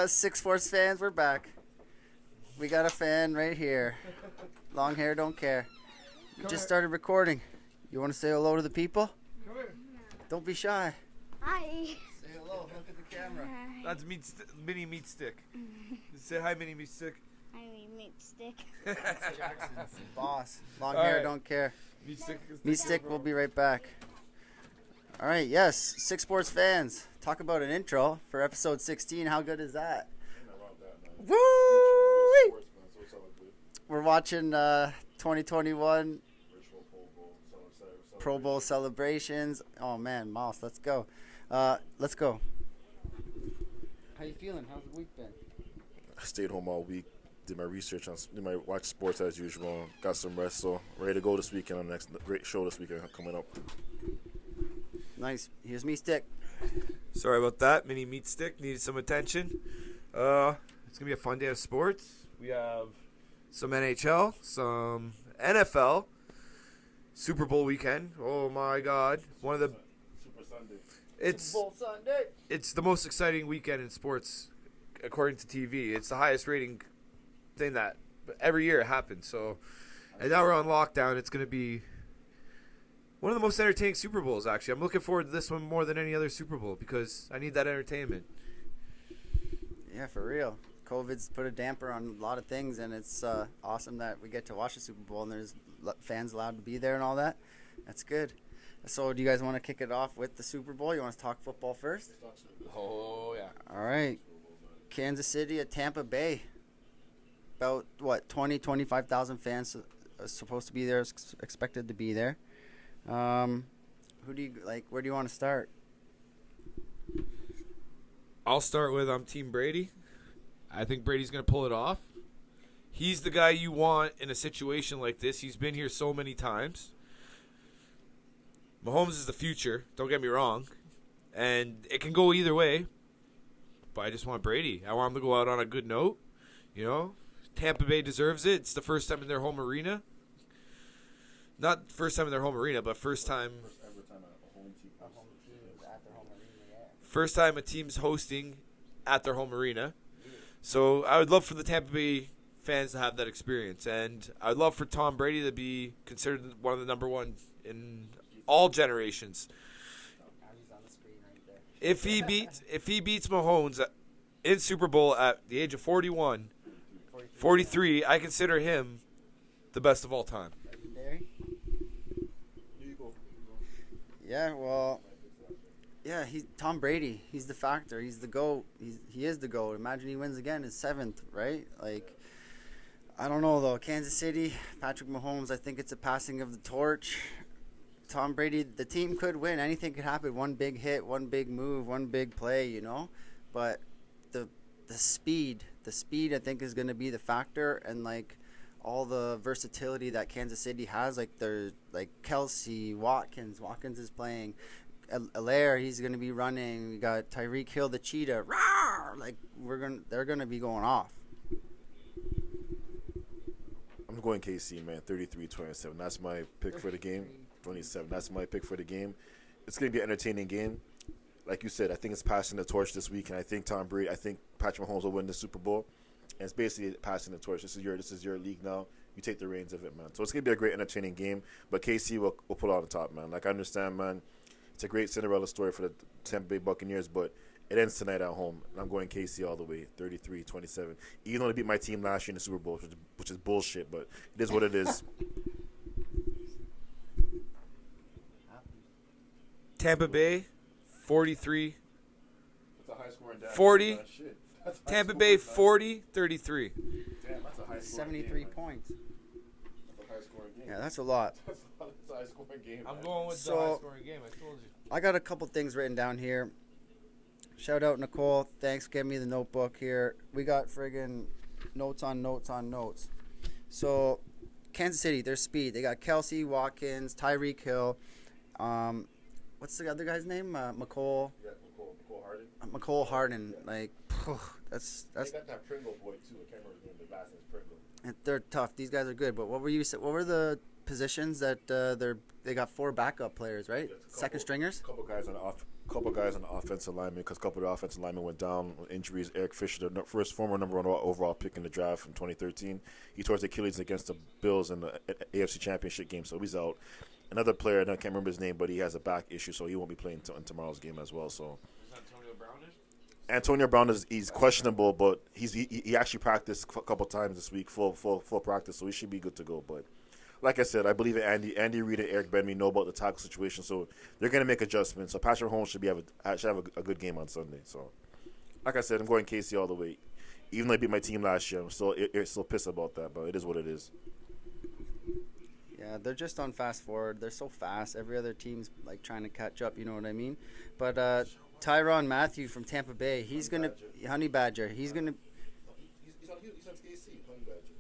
6 Sports fans, we're back. We got a fan right here. Long hair, don't care. We just started recording. You want to say hello to the people? Come here. Don't be shy. Hi. Say hello. Look at the camera. That's Mini Meat Stick. Say hi, Mini Meat Stick. I mean, meat stick. Jackson's boss. Long All hair, right. don't care. Meat Stick. Meat Stick will be right back. All right, yes, 6 Sports fans. Talk about an intro for episode 16. How good is that? Woo! We're watching 2021 Pro Bowl celebrations. Oh man, Moss, let's go. Let's go. How you feeling? How's the week been? I stayed home all week, did my research on, watch sports as usual, got some rest, so ready to go this weekend on the next great show this weekend coming up. Nice. Here's me, Stick. Sorry about that. Mini Meat Stick needed some attention. It's going to be a fun day of sports. We have some NHL, some NFL, Super Bowl weekend. Oh, my God. One of the... Super Sunday. It's Sunday. It's the most exciting weekend in sports, according to TV. It's the highest rating thing that every year it happens. So, and now we're on lockdown. It's going to be one of the most entertaining Super Bowls, actually. I'm looking forward to this one more than any other Super Bowl because I need that entertainment. Yeah, for real. COVID's put a damper on a lot of things, and it's awesome that we get to watch the Super Bowl and there's fans allowed to be there and all that. That's good. So do you guys want to kick it off with the Super Bowl? You want to talk football first? Oh, yeah. All right. Kansas City at Tampa Bay. About, 25,000 fans are supposed to be there, expected to be there. Who do you like? Where do you want to start? I'll start with I'm Team Brady. I think Brady's going to pull it off. He's the guy you want in a situation like this. He's been here so many times. Mahomes is the future, don't get me wrong. And it can go either way. But I just want Brady. I want him to go out on a good note. You know, Tampa Bay deserves it. It's the first time in their home arena. Not first time in their home arena, but first time a team's hosting at their home arena. So I would love for the Tampa Bay fans to have that experience. And I would love for Tom Brady to be considered one of the number one in all generations. If he beats Mahomes in Super Bowl at the age of 41, 43, I consider him the best of all time. Yeah, well, Tom Brady. He's the factor. He's the GOAT. He is the GOAT. Imagine he wins again, his 7th, right? Like, I don't know, though. Kansas City, Patrick Mahomes, I think it's a passing of the torch. Tom Brady, the team could win. Anything could happen. One big hit, one big move, one big play, you know? But the speed, I think, is going to be the factor. And, like, all the versatility that Kansas City has, like there's like Kelsey, Watkins is playing, Allaire, he's gonna be running. We got Tyreek Hill, the cheetah, rawr! Like they're gonna be going off. I'm going KC, man, 33-27. That's my pick for the game. 27. That's my pick for the game. It's gonna be an entertaining game. Like you said, I think it's passing the torch this week, and I think Patrick Mahomes will win the Super Bowl. And it's basically passing the torch. This is your league now. You take the reins of it, man. So it's going to be a great, entertaining game. But KC will pull out on top, man. Like, I understand, man. It's a great Cinderella story for the Tampa Bay Buccaneers, but it ends tonight at home. And I'm going KC all the way, 33-27. Even though they beat my team last year in the Super Bowl, which is bullshit, but it is what it is. Tampa Bay, 43. That's a high scoring 40. Tampa Bay 40-33. Damn, that's a high 73 game, points. That's a high scoring game. Yeah, that's a lot. That's a high scoring game. I'm going with the So- high scoring game. I told you. I got a couple things written down here. Shout out Nicole. Thanks, give me the notebook here. We got friggin' notes on notes on notes. So, Kansas City, their speed. They got Kelsey, Watkins, Tyreek Hill. What's the other guy's name? McCole. Yeah, McCole Harden. McCole Harden. Like, that's. They got that Pringle boy, too. I can't remember his name. The last name's Pringle. They're tough. These guys are good. But what were the positions that they got 4 backup players, right? Second stringers. Couple guys on the offensive lineman because a couple of the offensive linemen went down with injuries. Eric Fisher, the first former number 1 overall pick in the draft from 2013, he tore his Achilles against the Bills in the AFC Championship game, so he's out. Another player, I can't remember his name, but he has a back issue, so he won't be playing in tomorrow's game as well. So Antonio Brown he's questionable, but he actually practiced a couple times this week, full practice, so he should be good to go. But like I said, I believe that Andy Reid and Eric Benby know about the tackle situation, so they're going to make adjustments. So Patrick Mahomes should have a good game on Sunday. So, like I said, I'm going KC all the way. Even though I beat my team last year, I'm still pissed about that, but it is what it is. Yeah, they're just on fast forward. They're so fast. Every other team's like trying to catch up. You know what I mean? But Tyrann Mathieu from Tampa Bay, he's gonna Honey Badger. He's gonna. He's on KC. Honey Badger.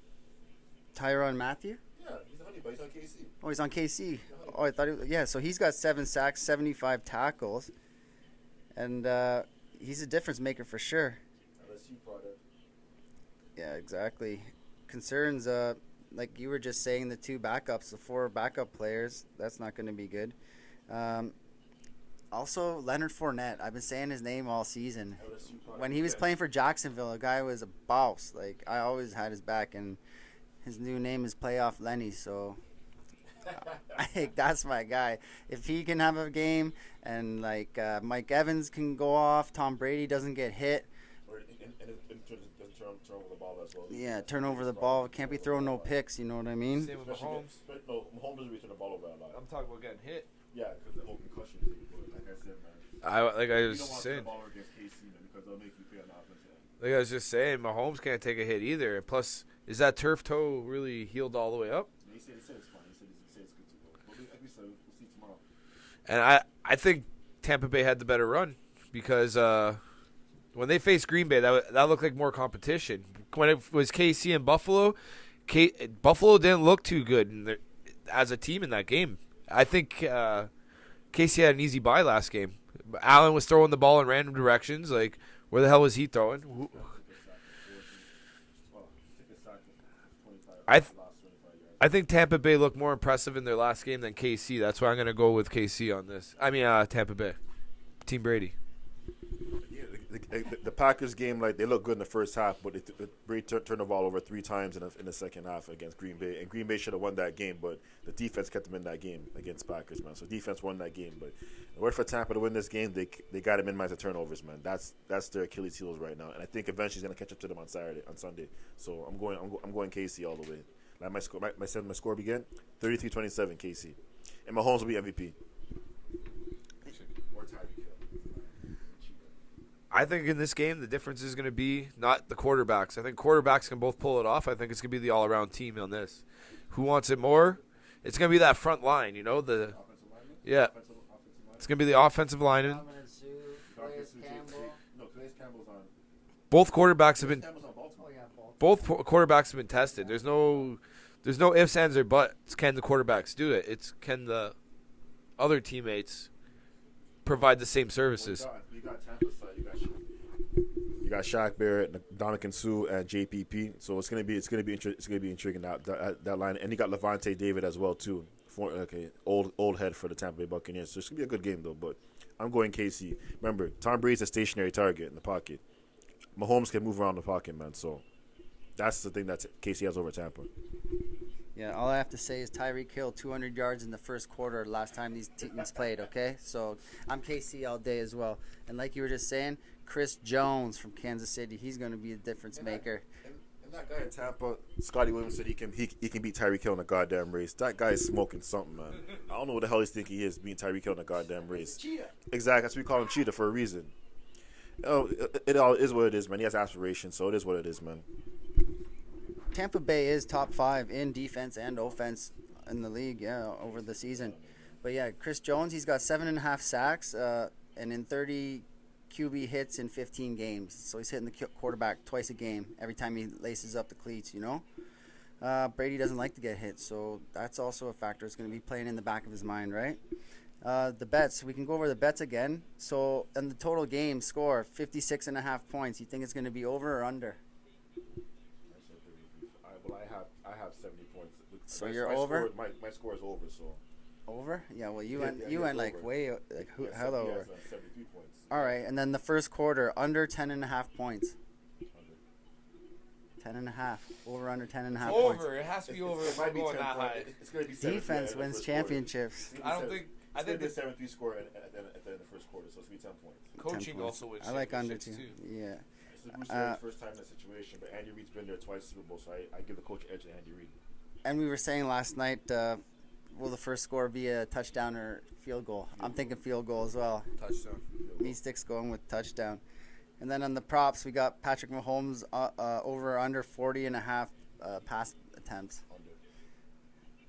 Tyrann Mathieu. Yeah, he's on Honey Badger. He's on KC. Oh, he's on KC. Oh, I thought so he's got 7 sacks, 75 tackles, and he's a difference maker for sure. LSU product. Yeah, exactly. Concerns, like you were just saying, the 2 backups, the 4 backup players, that's not going to be good. Also, Leonard Fournette. I've been saying his name all season. When he was playing for Jacksonville, the guy was a boss. Like, I always had his back, and his new name is Playoff Lenny, so I think that's my guy. If he can have a game and, like, Mike Evans can go off, Tom Brady doesn't get hit. Turn over the ball as well. Yeah, turn over the ball. Can't be throwing no picks, you know what I mean? Same with Mahomes. No, Mahomes doesn't return the ball over a lot. I'm talking about getting hit. Yeah, because the whole concussion thing. But like I said, man. I You was don't want to saying. turn the ball over against KC, man, because they'll make you pay on the offense end. Like I was just saying, Mahomes can't take a hit either. And plus, is that turf toe really healed all the way up? He said it's fine. He said it's good to go. But like we said, we'll see tomorrow. And I think Tampa Bay had the better run because when they faced Green Bay, that looked like more competition. When it was KC and Buffalo, Buffalo didn't look too good as a team in that game. I think KC had an easy bye last game. Allen was throwing the ball in random directions. Like, where the hell was he throwing? I think Tampa Bay looked more impressive in their last game than KC. That's why I'm going to go with KC on this. I mean, Tampa Bay. Team Brady. The Packers game, like, they look good in the first half, but Brady turned the ball over 3 times in the second half against Green Bay. And Green Bay should have won that game, but the defense kept them in that game against Packers, man. So defense won that game. But in order for Tampa to win this game, they got to minimize the turnovers, man. That's their Achilles heels right now. And I think eventually he's going to catch up to them on Sunday. So I'm going KC all the way. Like my score began 33-27 KC, and Mahomes will be MVP. I think in this game, the difference is going to be not the quarterbacks. I think quarterbacks can both pull it off. I think it's going to be the all-around team on this. Who wants it more? It's going to be that front line, It's going to be the offensive lineman. Both quarterbacks have been tested. There's no ifs, ands, or buts. Can the quarterbacks do it? It's can the other teammates provide the same services. You got Tampa side. You got Shaq Barrett, Dominican Sue, and JPP. So it's gonna be intriguing that line. And you got Levante David as well too. Old head for the Tampa Bay Buccaneers. So it's gonna be a good game though. But I'm going KC. Remember, Tom Brady's a stationary target in the pocket. Mahomes can move around the pocket, man. So that's the thing that KC has over Tampa. Yeah, all I have to say is Tyreek Hill, 200 yards in the first quarter last time these teams played, okay? So I'm KC all day as well. And like you were just saying, Chris Jones from Kansas City, he's going to be a difference maker. And that guy in Tampa, Scotty Williams said he can beat Tyreek Hill in a goddamn race. That guy is smoking something, man. I don't know what the hell he's thinking he is beating Tyreek Hill in a goddamn race. Cheetah. Exactly. That's why we call him Cheetah for a reason. It all is what it is, man. He has aspirations, so it is what it is, man. Tampa Bay is top 5 in defense and offense in the league, over the season. But yeah, Chris Jones, he's got 7.5 sacks, and in 30 QB hits in 15 games. So he's hitting the quarterback twice a game every time he laces up the cleats, Brady doesn't like to get hit, so that's also a factor. It's going to be playing in the back of his mind, right? The bets, we can go over the bets again. So in the total game score, 56.5 points. You think it's going to be over or under? Well, I have 70 points. So you're over? My score is over, so. Over? Yeah, well, you Yeah, went like over. way, like, hell He over. has 73 points. All right, and then the first quarter, under 10.5 points. 10.5. Over, under 10.5 points. Over. It has to be over It if might I'm be going 10 that points. high. It's going to be 7 Defense wins championships. I don't think. I think the the 7-3 score at the end of the first quarter, so it's going to be 10 points. 10 coaching points. also wins I like under championships, two. too. Yeah. This is Bruce Arians' first time in that situation, but Andy Reid's been there twice Super Bowl, so I give the coach edge to Andy Reid. And we were saying last night, will the first score be a touchdown or field goal? I'm thinking field goal as well. Touchdown. Me Sticks going with touchdown. And then on the props, we got Patrick Mahomes over under 40.5 pass attempts. Under.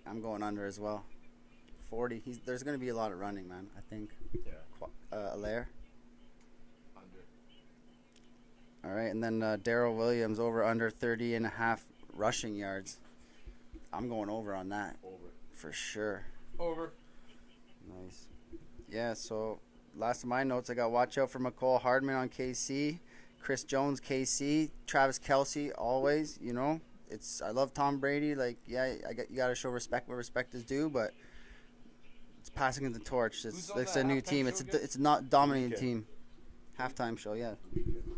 I'm going under as well. 40. There's going to be a lot of running, man. I think. Yeah. Allaire. Under. All right, and then Darrell Williams over under 30.5 rushing yards. I'm going over on that. Over. For sure. Over. Nice. Yeah, so last of my notes, I got watch out for McCole Hardman on KC, Chris Jones KC, Travis Kelce always. You know, I love Tom Brady. Like, yeah, you got to show respect where respect is due, but it's passing the torch. It's a new team. It's a not dominating team. Halftime show, yeah.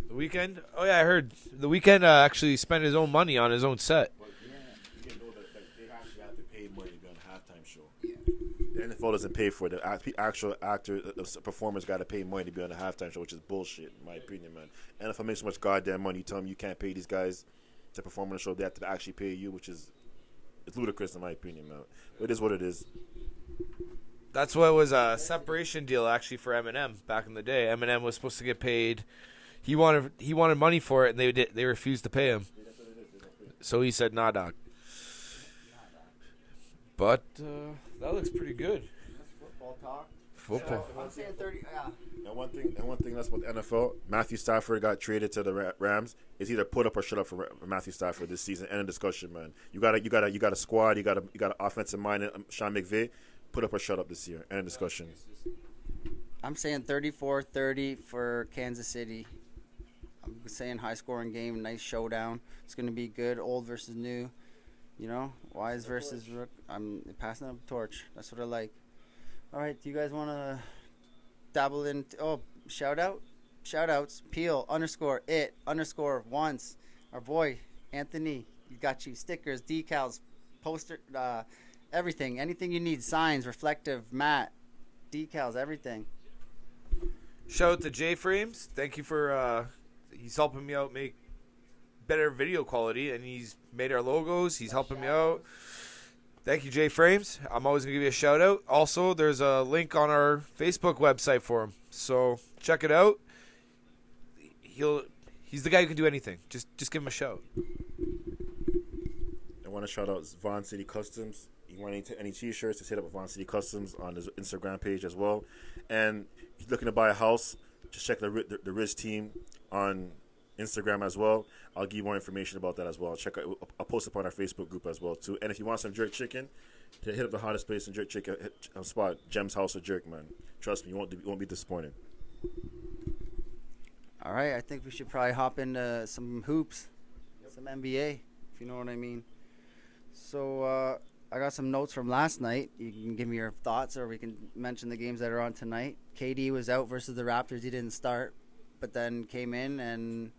The weekend? Oh yeah, I heard the weekend actually spent his own money on his own set. But you didn't know that they actually have to pay money to be on a halftime show. Yeah. The NFL doesn't pay for it. The actual actor, the performers got to pay money to be on a halftime show, which is bullshit, in my opinion, man. NFL makes so much goddamn money. You tell them you can't pay these guys to perform on the show. They have to actually pay you, which is ludicrous, in my opinion, man. But it is what it is. That's what was a separation deal actually for Eminem back in the day. Eminem was supposed to get paid. He wanted money for it, and they refused to pay him. So he said, "Nah, dog." But that looks pretty good. That's football talk. Football. I'm saying 30. Yeah. And one thing that's about the NFL, Matthew Stafford got traded to the Rams. It's either put up or shut up for Matthew Stafford this season. End of discussion, man. You got a squad. You got an offensive mind. Sean McVay, put up or shut up this year. End of discussion. I'm saying 34-30 for Kansas City. I'm saying high-scoring game, nice showdown. It's going to be good, old versus new. You know, Wise versus Rook. I'm passing up the torch. That's what I like. All right, do you guys want to dabble in? Shout-outs. Peel _ once. Our boy, Anthony, he got you stickers, decals, poster, everything. Anything you need, signs, reflective, matte, decals, everything. Shout out to J Frames. Thank you for he's helping me out make better video quality, and he's made our logos. He's helping me out. Thank you, J Frames. I'm always gonna give you a shout out. Also, there's a link on our Facebook website for him, so check it out. He's the guy who can do anything. Just give him a shout. I want to shout out Vaughn City Customs. You want any T-shirts? Just hit up Vaughn City Customs on his Instagram page as well. And if you're looking to buy a house, just check the Riz team on Instagram as well. I'll give you more information about that as well. I'll post it on our Facebook group as well too. And if you want some jerk chicken, to hit up the hottest place in jerk chicken spot, Jem's House of Jerk, man. Trust me, you won't be disappointed. All right, I think we should probably hop into some hoops, some NBA, if you know what I mean. So I got some notes from last night. You can give me your thoughts, or we can mention the games that are on tonight. KD was out versus the Raptors. He didn't start, but then came in, and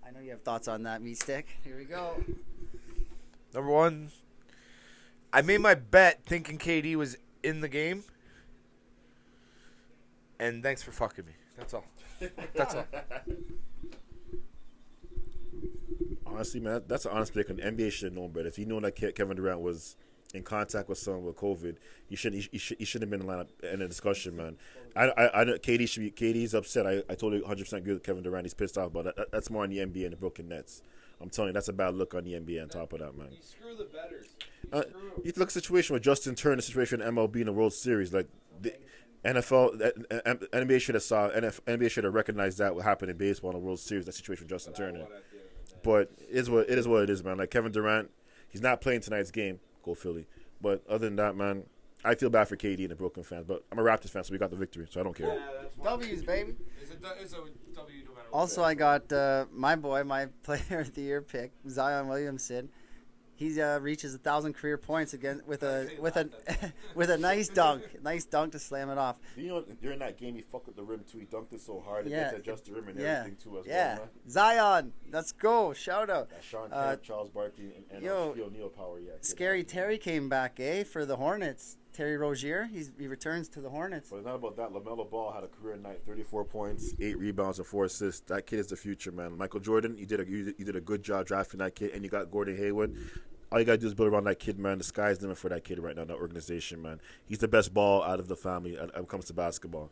I know you have thoughts on that, Meat Stick. Here we go. Number one, I made my bet thinking KD was in the game, and thanks for fucking me. That's all. That's all. Honestly, man, that's an honest pick. The NBA should have known better. If you know that Kevin Durant was in contact with someone with COVID, he shouldn't have been in the lineup in a discussion, man. I know KD's upset. I totally 100% agree with Kevin Durant. He's pissed off, but that's more on the NBA and the broken nets. I'm telling you, that's a bad look on the NBA on top of that, man. You screw the betters. You look at the situation with Justin Turner, the situation in MLB in the World Series, like the NFL, NBA should have recognized that what happened in baseball in the World Series, that situation with Justin Turner. But it is what it is, man. Like Kevin Durant, he's not playing tonight's game. Go Philly. But other than that, man, I feel bad for KD and the Brooklyn fans. But I'm a Raptors fan, so we got the victory, so I don't care. Yeah, W's, baby. It's a W no matter what. Also, I got my boy, my player of the year pick, Zion Williamson. He reaches 1,000 career points again with a with a nice dunk to slam it off. You know, during that game, he fucked up the rim too. He dunked it so hard, it Yeah. had to adjust the rim and everything too as well. Yeah, Man. Zion, let's go! Shout out. Sean Kemp, Charles Barkley, and Shaquille O'Neal power. Yeah, Scary Terry came back, for the Hornets. Terry Rozier, he returns to the Hornets. But it's not about that. LaMelo Ball had a career night, 34 points, 8 rebounds, and 4 assists. That kid is the future, man. Michael Jordan, you did a good job drafting that kid, and you got Gordon Hayward. All you got to do is build around that kid, man. The sky's the limit for that kid right now, that organization, man. He's the best ball out of the family when it comes to basketball.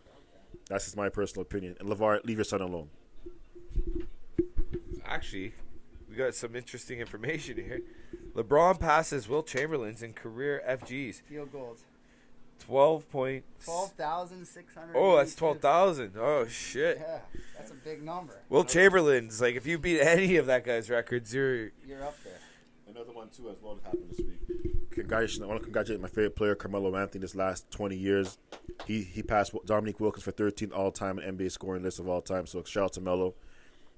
That's just my personal opinion. And LeVar, leave your son alone. Actually, we got some interesting information here. LeBron passes Wilt Chamberlain's in career FGs. Field goals. 12,600. Oh, that's 12,000. Oh, shit. Yeah, that's a big number. Wilt Chamberlain's, like, if you beat any of that guy's records, you're up there. Another one, too, as well that happened this week. I want to congratulate my favorite player, Carmelo Anthony, this last 20 years. He passed Dominique Wilkins for 13th all-time in NBA scoring list of all time, so shout out to Melo.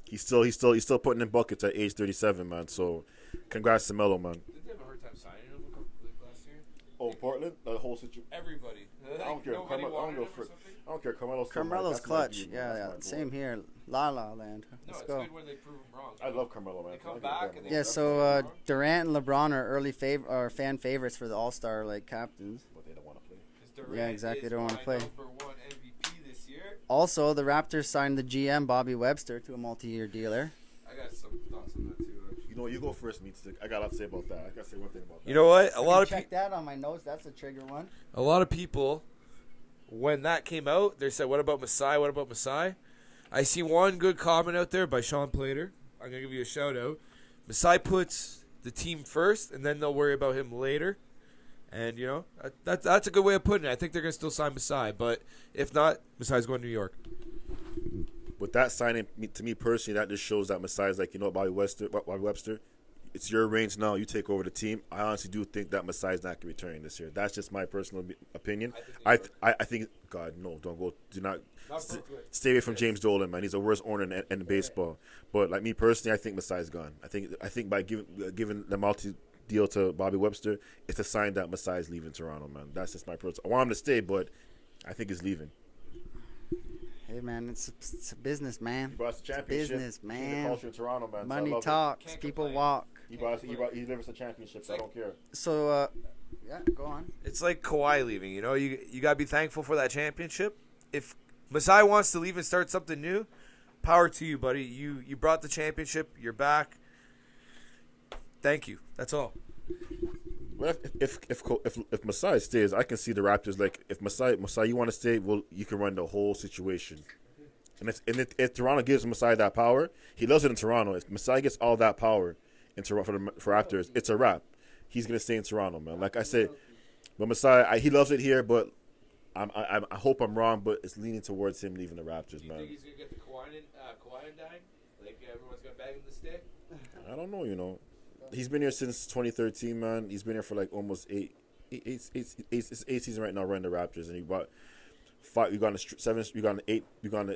He's still putting in buckets at age 37, man, so congrats to Melo, man. Did they have a hard time signing him last year? Oh, Portland? The whole situation? Everybody. I don't care. Carmelo's clutch. Yeah. Same here. La La Land. Let's go. good when they prove him wrong. I love Carmelo, man. They come back and they Yeah, so Durant and LeBron are early fan favorites for the All-Star captains. But they don't want to play. Yeah, exactly. They don't want to play. Number 1 MVP this year. Also, the Raptors signed the GM Bobby Webster to a multi-year dealer. I got some thoughts on that too. Actually. You know, you go first, Meat Stick. I got a lot to say about that. I got to say one thing about that. You know what? Check that on my notes. That's a trigger one. A lot of people, when that came out, they said, "What about Masai? What about Masai?" I see one good comment out there by Sean Plater. I'm gonna give you a shout out. Masai puts the team first, and then they'll worry about him later. And you know that's a good way of putting it. I think they're gonna still sign Masai, but if not, Masai's going to New York. With that signing, to me personally, that just shows that Masai's like, you know, Bobby Webster, it's your range now. You take over the team. I honestly do think that Masai's not going to be returning this year. That's just my personal opinion. I think, God, no, don't go. Do not stay away from James Dolan, man. He's the worst owner in baseball. But like me personally, I think Masai's gone. I think by giving the multi-deal to Bobby Webster, it's a sign that Masai's leaving Toronto, man. That's just my personal. I want him to stay, but I think he's leaving. Hey, man, it's a business, man. He brought us a championship. Business, man. The culture in Toronto, man. Money so talks. People walk. He delivers a championship, so I don't care. So, yeah, go on. It's like Kawhi leaving. You know, you gotta be thankful for that championship. If Masai wants to leave and start something new, power to you, buddy. You brought the championship. You're back. Thank you. That's all. Well, if Masai stays, I can see the Raptors like if Masai you want to stay, well, you can run the whole situation. And if Toronto gives Masai that power, he loves it in Toronto. If Masai gets all that power in Toronto for Raptors, it's a wrap. He's gonna stay in Toronto, man. Like I said, but Masai, he loves it here, but I hope I'm wrong, but it's leaning towards him leaving the Raptors, man. Do you think he's gonna get the Kawhi dying? Like everyone's gonna bag him to stay? I don't know, you know. He's been here since 2013, man. He's been here for like almost eight seasons right now running the Raptors, and he brought 5. You got 7. You got 8. You got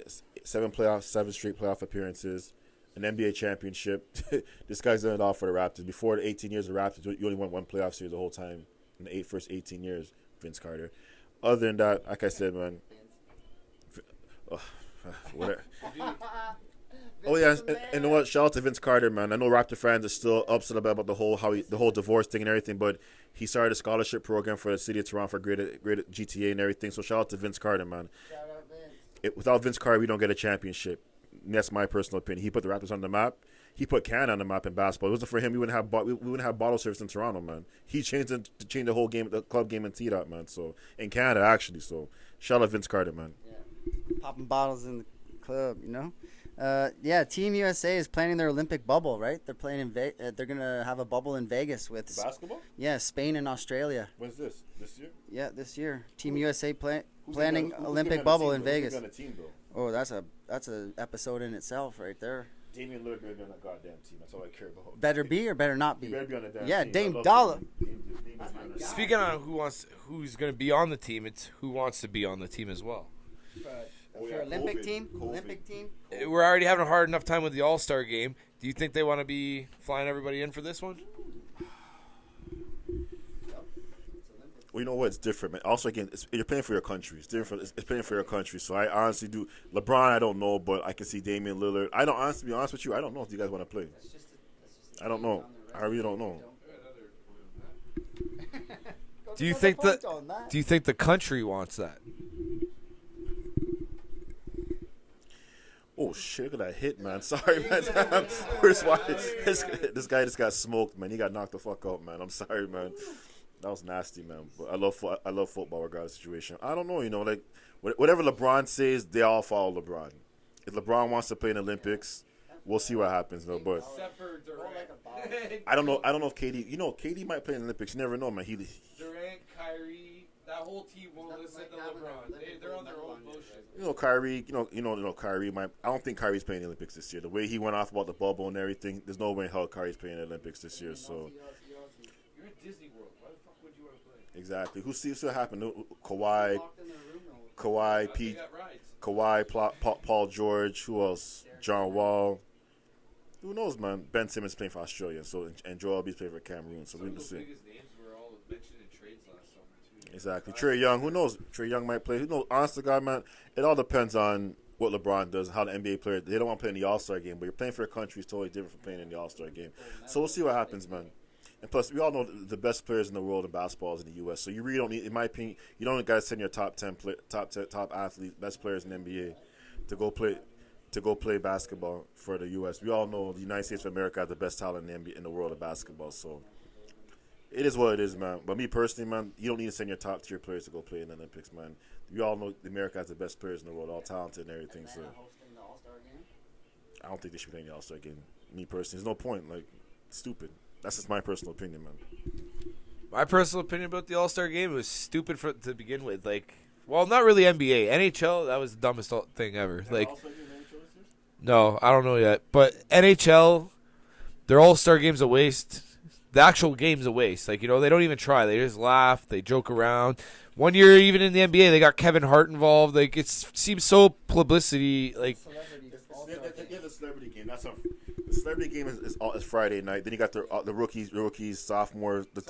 7 playoffs, 7 straight playoff appearances, an NBA championship. This guy's done it all for the Raptors. Before the 18 years of the Raptors, you only won 1 playoff series the whole time in the first 18 years. Vince Carter. Other than that, like I said, man. Whatever. Oh yeah, and you know what? Shout out to Vince Carter, man. I know Raptor fans are still upset about the whole divorce thing and everything, but he started a scholarship program for the city of Toronto for great GTA and everything. So shout out to Vince Carter, man. Shout out Vince. Without Vince Carter, we don't get a championship. And that's my personal opinion. He put the Raptors on the map. He put Canada on the map in basketball. It wasn't for him, we wouldn't have bottle service in Toronto, man. He changed the whole game, the club game in T-Dot, man. So in Canada, actually. So shout out Vince Carter, man. Yeah, popping bottles in the club, you know. Yeah, Team USA is planning their Olympic bubble, right? They're playing in they're gonna have a bubble in Vegas with basketball. Yeah, Spain and Australia. When's this? This year? Yeah, this year. Team USA planning Olympic bubble in Vegas. Who's on the team, though? Oh, that's a episode in itself right there. Damian Lillard better be on that goddamn team. That's all I care about. Better be or better not be? He better be on the damn yeah, team. Dame Dollar. Speaking on who's going to be on the team, it's who wants to be on the team as well. For Olympic team? Olympic team? We're already having a hard enough time with the All-Star game. Do you think they want to be flying everybody in for this one? Well, you know what? It's different, man. Also, again, you're playing for your country. It's different. It's playing for your country. So I honestly do. LeBron, I don't know, but I can see Damian Lillard. I don't. Honestly, to be honest with you, I don't know if you guys want to play. I don't know. I really don't know. Do you think the country wants that? Oh shit! Look at that hit, man. Sorry, man. This guy just got smoked, man. He got knocked the fuck out, man. I'm sorry, man. That was nasty, man. But I love football regardless of the situation. I don't know, like whatever LeBron says, they all follow LeBron. If LeBron wants to play in the Olympics, we'll see what happens, though. But I don't know if KD. KD might play in the Olympics. You never know, man. Durant, Kyrie, that whole team won't listen to LeBron. They're on their own bullshit. Kyrie. Kyrie might. I don't think Kyrie's playing the Olympics this year. The way he went off about the bubble and everything, there's no way in hell Kyrie's playing the Olympics this year. So. You're at Disney World. Why the fuck would you want to play? Exactly. Who sees what happened? Kawhi, Paul George. Who else? John Wall. Who knows, man? Ben Simmons playing for Australia, and Joel Embiid's playing for Cameroon. So we can see. Biggest names were all mentioned in trades last summer too. Exactly. Trae Young. Who knows? Trae Young might play. Who knows? Honest to God, man, it all depends on what LeBron does, how the NBA players. They don't want to play in the All-Star game, but you're playing for a country is totally different from playing in the All-Star game. So we'll see what happens, man. And plus, we all know the best players in the world in basketball is in the U.S. So you really don't need, in my opinion, you don't got to send your top athletes, best players in the NBA to go play basketball for the U.S. We all know the United States of America has the best talent in the world of basketball. So it is what it is, man. But me personally, man, you don't need to send your top tier players to go play in the Olympics, man. We all know America has the best players in the world, all talented and everything. So I don't think they should be playing the All-Star game. Me personally, there's no point. Like, stupid. That's just my personal opinion, man. My personal opinion about the All-Star game was stupid to begin with. Well, not really NBA. NHL, that was the dumbest thing ever. No, I don't know yet. But NHL, their All-Star game's a waste. The actual game's a waste. They don't even try. They just laugh. They joke around. One year, even in the NBA, they got Kevin Hart involved. It seems so publicity. Yeah, the celebrity game. The celebrity game is Friday night. Then you got the rookies, sophomores. The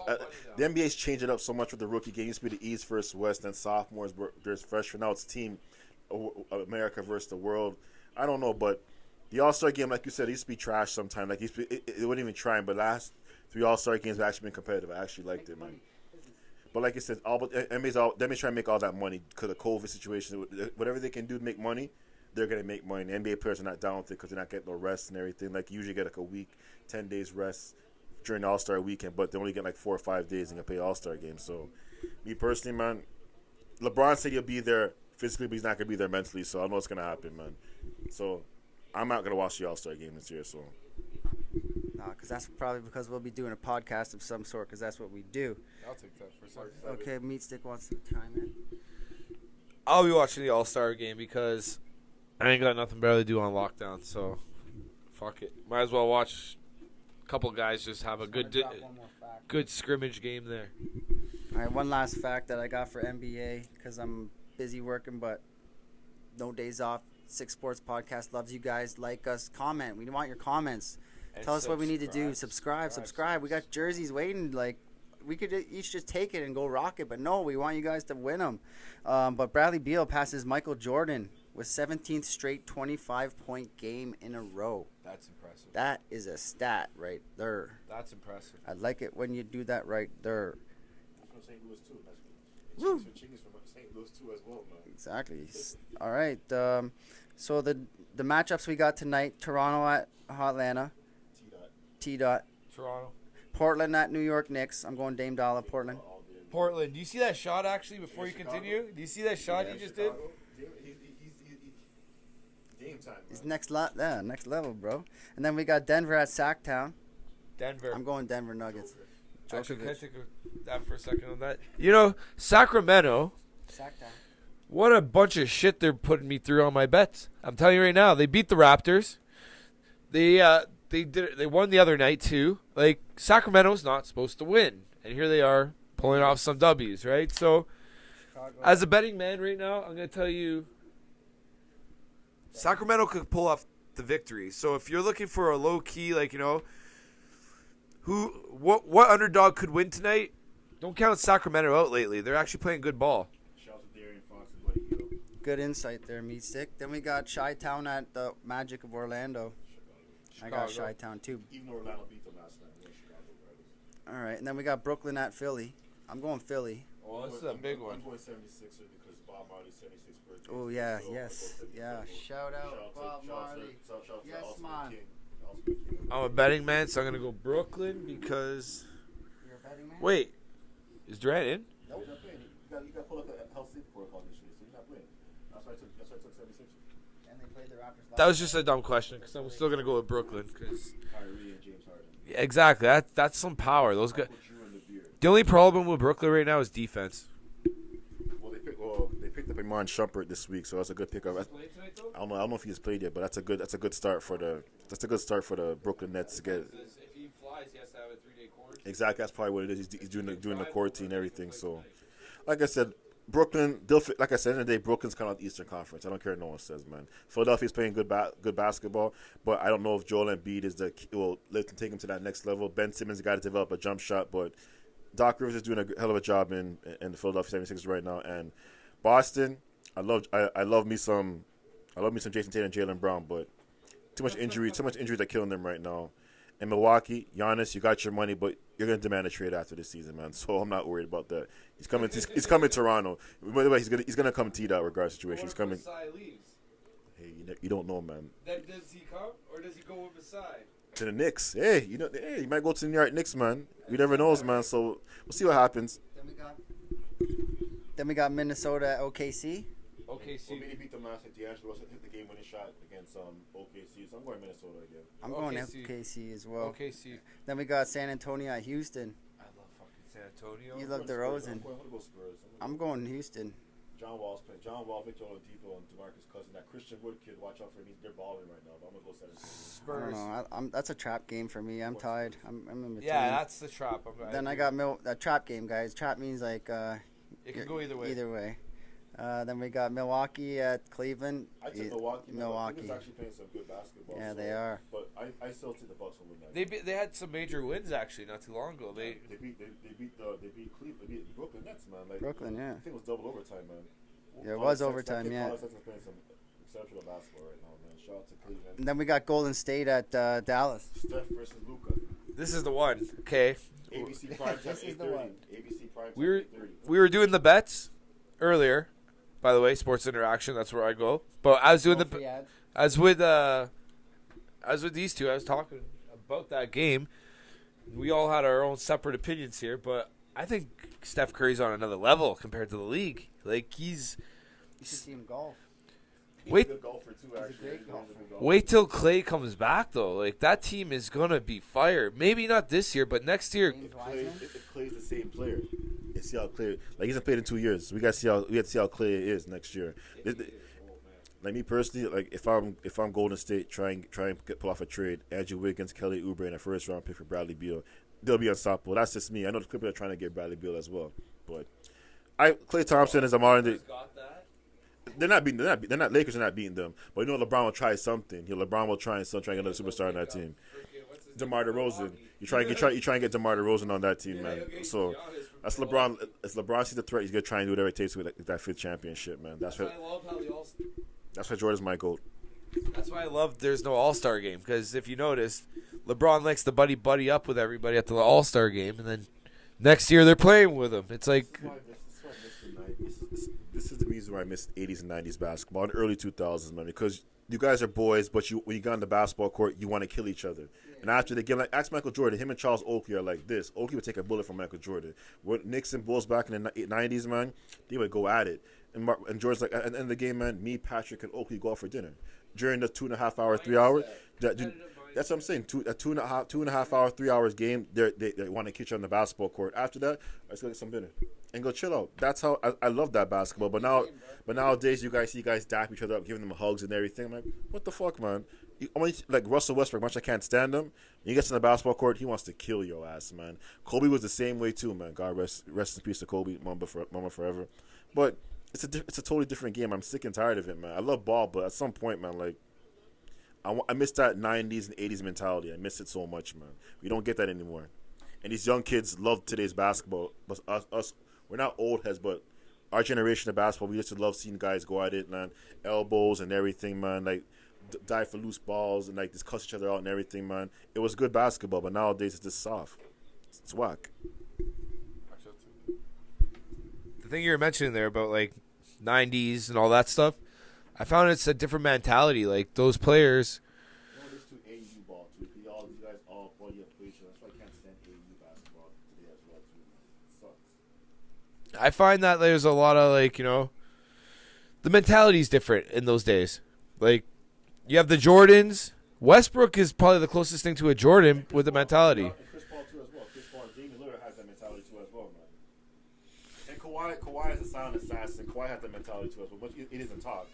NBA's changed it up so much with the rookie game. It used to be the East versus West, then sophomores versus freshmen. Now it's Team America versus the world. I don't know, but the All-Star game, like you said, it used to be trash sometimes. It wasn't even trying, but last 3 All-Star games have actually been competitive. I actually liked it, man. But like I said, NBA's trying to make all that money because of the COVID situation. Whatever they can do to make money, they're going to make money. The NBA players are not down with it because they're not getting no rest and everything. You usually get a week, 10 days rest during the All-Star weekend, but they only get 4 or 5 days and can play All-Star game. So, me personally, man, LeBron said he'll be there physically, but he's not going to be there mentally, so I know what's going to happen, man. So, I'm not going to watch the All-Star game this year, so. No, because that's probably because we'll be doing a podcast of some sort because that's what we do. I'll take that for a second. Okay, Meat Stick wants to chime in. I'll be watching the All-Star game because I ain't got nothing better to do on lockdown, so fuck it. Might as well watch a couple guys just have a good scrimmage game there. All right, one last fact that I got for NBA because I'm busy working, but no days off. 6Sports Podcast loves you guys. Like us, comment. We want your comments. Tell us what we need to do. Subscribe. We got jerseys waiting. We could each just take it and go rock it, but no, we want you guys to win them. But Bradley Beal passes Michael Jordan with 17th straight 25-point game in a row. That's impressive. That is a stat right there. That's impressive. I like it when you do that right there. From St. Louis, too. Woo. Chickens from St. Louis, too, as well, man. Exactly. All right. So the matchups we got tonight, Toronto at Atlanta. T-Dot. Toronto. Portland at New York Knicks. I'm going Dame Dollar, Portland. Portland. Do you see that shot, actually, before you continue? Do you see that shot you just did? Game time. It's next level, bro. And then we got Denver at Sacktown. Denver. I'm going Denver Nuggets. Actually, can I take that for a second on that? Sacramento. Sacktown. What a bunch of shit they're putting me through on my bets. I'm telling you right now, they beat the Raptors. They won the other night too. Sacramento's not supposed to win, and here they are pulling off some W's, right? So, Chicago. As a betting man right now, I'm going to tell you, Sacramento could pull off the victory. So if you're looking for a low key, what underdog could win tonight? Don't count Sacramento out lately. They're actually playing good ball. Shout out to Darian Fox and Buddy Hield. Good insight there, Meat Stick. Then we got Chi-Town at the Magic of Orlando. I got Chi-Town too. Even though Orlando beat them last night, we're in Chicago, regardless. All right, and then we got Brooklyn at Philly. I'm going Philly. Oh, this is a big one. I'm going 76ers because Bob Marley's 76th birthday. Oh yeah, So yes, I'm yeah. going 76ers. Shout out Bob Marley. Shout out to Yes, Ultimate man. King. Ultimate King. I'm a betting man, so I'm gonna go Brooklyn because. You're a betting man? Wait, is Durant in? No, he's not playing. You got to pull up a health safety protocol initially, so he's not playing. That's why I took 76ers. And they played the Raptors last That was just a dumb question because I'm still gonna go with Brooklyn because. Kyrie and James Harden. Exactly, that's some power. Those guys. Uncle Drew and the beard. The only problem with Brooklyn right now is defense. They picked up Iman Shumpert this week, so that's a good pickup. I don't know if he's played yet, but that's a good start for the Brooklyn Nets to get. If he flies, he has to have a 3-day quarantine. Exactly, that's probably what it is. He's doing the quarantine and everything. So, like I said, Brooklyn. Like I said, in the day, Brooklyn's kind of the Eastern Conference. I don't care what no one says, man. Philadelphia's playing good basketball, but I don't know if Joel Embiid is will let them take him to that next level. Ben Simmons got to develop a jump shot, but Doc Rivers is doing a hell of a job in the Philadelphia 76ers right now. And Boston, I love me some Jason Tatum and Jaylen Brown, but too much injuries are killing them right now. In Milwaukee, Giannis, you got your money, but you're gonna demand a trade after this season, man. So I'm not worried about that. He's coming to Toronto. By the way, he's gonna come to that regard situation. He's coming. Hey, you don't know, man. Then does he come or does he go with Masai? To the Knicks. Hey, he might go to the New York Knicks, man. You never knows, man. So we'll see what happens. Then we got Minnesota at OKC. OKC. Well, they beat them last night. D'Angelo Russell hit the game-winning shot against OKC. So I'm going Minnesota again. I'm going OKC. OKC as well. OKC. Then we got San Antonio at Houston. I love fucking San Antonio. You love DeRozan. I'm going to go Spurs. I'm going Houston. John Wall's playing. John Wall, Victor Oladipo, and DeMarcus Cousins. That Christian Wood kid, watch out for him. They're balling right now. But I'm going to go San Antonio. I don't know. That's a trap game for me. I'm tied. I'm in between. Yeah, that's the trap. Then I got that trap game, guys. Trap means like it can go either way. Either way. Then we got Milwaukee at Cleveland. I took Milwaukee. Milwaukee. Cleveland's actually playing some good basketball. Yeah, they are. But I still take the Bucks over that. They had some major wins actually not too long ago. They beat Cleveland. They beat Brooklyn Nets, man. Like, Brooklyn, yeah. I think it was double overtime, man. Yeah, it was overtime, yeah. Paul Sexton's playing some exceptional basketball right now, man. Shout out to Cleveland. And then we got Golden State at Dallas. Steph versus Luka. This is the one. Okay. ABC Prime This is the one. ABC Prime We were doing the bets earlier. By the way, Sports Interaction, that's where I go. But I was doing I was with these two. I was talking about that game. We all had our own separate opinions here, but I think Steph Curry's on another level compared to the league. Like You should see him golf. Wait. He's a good golfer too, actually. He's a great golfer. Wait till Clay comes back, though. Like, that team is going to be fire. Maybe not this year, but next year. If Clay's the same player, you see how Clay, like, he's not played in 2 years. We got to see how Clay is next year. Like me personally, like if I'm Golden State, try and pull off a trade, Andrew Wiggins, Kelly Oubre, and a first round pick for Bradley Beal, they'll be unstoppable. That's just me. I know the Clippers are trying to get Bradley Beal as well, but Klay Thompson is a modern. They're not Lakers are not beating them, but you know LeBron will try something. LeBron will try and get another superstar on that team. DeMar DeRozan, you try and get DeMar DeRozan on that team, man. So that's LeBron. If LeBron sees the threat, he's gonna try and do whatever it takes to get that fifth championship, man. That's why Jordan's my GOAT. That's why I love there's no All-Star game, because if you notice, LeBron likes to buddy up with everybody at the All-Star game, and then next year they're playing with him. It's like this is the reason why I missed 80s and 90s basketball and early 2000s, man, because you guys are boys, but when you got on the basketball court, you want to kill each other. And after the game, like ask Michael Jordan, him and Charles Oakley are like this. Oakley would take a bullet from Michael Jordan. When Knicks and Bulls back in the 90s, man, they would go at it. And George's like, at the end of the game, man, me, Patrick, and Oakley go out for dinner. During the 2.5 hour, 3 hours, that's what I'm saying. Two and a half hour, 3 hours game, they want to catch you on the basketball court. After that, let's go get some dinner and go chill out. That's how I love that basketball. But nowadays, you guys dap each other up, giving them hugs and everything. I'm like, what the fuck, man? Like Russell Westbrook, much I can't stand him. When he gets in the basketball court, he wants to kill your ass, man. Kobe was the same way too, man. God rest in peace to Kobe, mama forever. But it's a totally different game. I'm sick and tired of it, man. I love ball, but at some point, man, like I miss that 90s and 80s mentality. I miss it so much, man. We don't get that anymore. and these young kids love today's basketball. But us, we're not old heads, but our generation of basketball, we used to love seeing guys go at it, man, elbows and everything, man, like dive for loose balls and like just cuss each other out and everything, man. It was good basketball, but nowadays it's just soft. It's whack. The thing you were mentioning there about like 90s and all that stuff, I found it's a different mentality. Like those players. This to AU ball too. You guys all play your position. That's why I can't stand AU basketball today as well too. It sucks. I find that there's a lot of like, the mentality's different in those days. Like you have the Jordans. Westbrook is probably the closest thing to a Jordan with the mentality. And Chris Paul too as well. Chris Paul and Damian Lillard has that mentality too as well, man. And Kawhi is a silent assassin. Kawhi has that mentality too as well, but it isn't taught.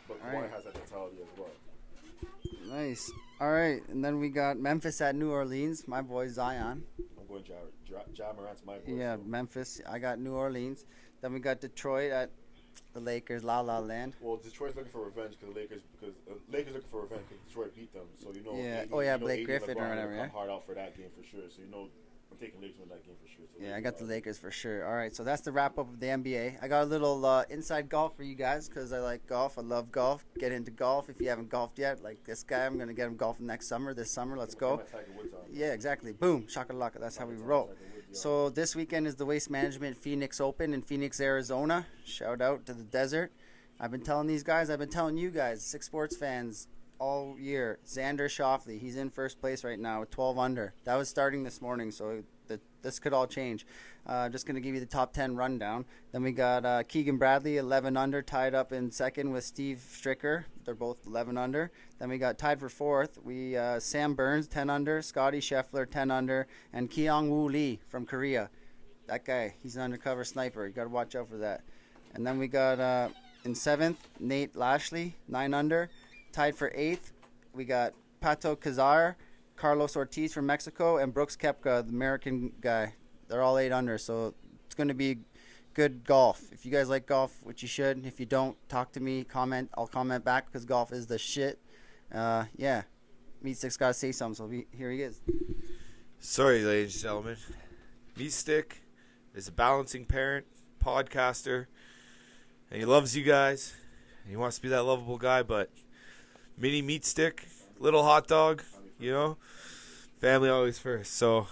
But Kawhi has that mentality as well. Nice. All right, and then we got Memphis at New Orleans. My boy Zion. I'm going Ja Morant's my boy. Yeah, so. Memphis. I got New Orleans. Then we got Detroit at the Lakers, La La Land. Well, Detroit's looking for revenge because Lakers looking for revenge because Detroit beat them. So Yeah. Blake AD Griffin or LeBron whatever. will Yeah. come hard out for that game for sure. So I'm taking Lakers in that game for sure. So Yeah, I got the Lakers for sure. All right, so that's the wrap up of the NBA. I got a little inside golf for you guys because I like golf. I love golf. Get into golf if you haven't golfed yet. Like this guy, I'm gonna get him golfing next summer. This summer, let's go. Yeah, exactly. Boom, shakalaka. That's how we roll. So this weekend is the Waste Management Phoenix Open in Phoenix, Arizona. Shout out to the desert. I've been telling these guys. I've been telling you guys, 6Sports fans, all year. Xander Schauffele, he's in first place right now with 12 under. That was starting this morning, so this could all change. Just going to give you the top 10 rundown. Then we got Keegan Bradley, 11 under, tied up in second with Steve Stricker. They're both 11 under. Then we got tied for fourth. Sam Burns, 10 under, Scotty Scheffler, 10 under, and Kyung-Woo Lee from Korea. That guy, he's an undercover sniper. You got to watch out for that. And then we got in seventh, Nate Lashley, 9 under. Tied for eighth, we got Pato Cazar, Carlos Ortiz from Mexico, and Brooks Koepka, the American guy. They're all 8 under, so it's going to be good golf. If you guys like golf, which you should. If you don't, talk to me, comment. I'll comment back because golf is the shit. Yeah, Meat Stick's got to say something, so here he is. Sorry, ladies and gentlemen. Meat Stick is a balancing parent, podcaster, and he loves you guys. And he wants to be that lovable guy, but mini Meat Stick, little hot dog, family always first. So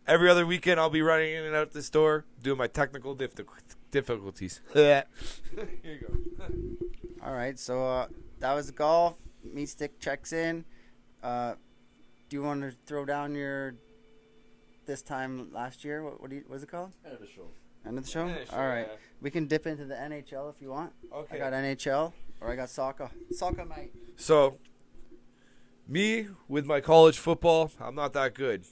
every other weekend I'll be running in and out this door doing my technical difficulties. Here you go. All right, so that was golf. Meat Stick checks in. Do you want to throw down your this time last year? What is it called? End of the show. End of the show? End of the show, All right. yeah. We can dip into the NHL if you want. Okay. I got NHL or I got soccer. Soccer, mate. So, me with my college football, I'm not that good.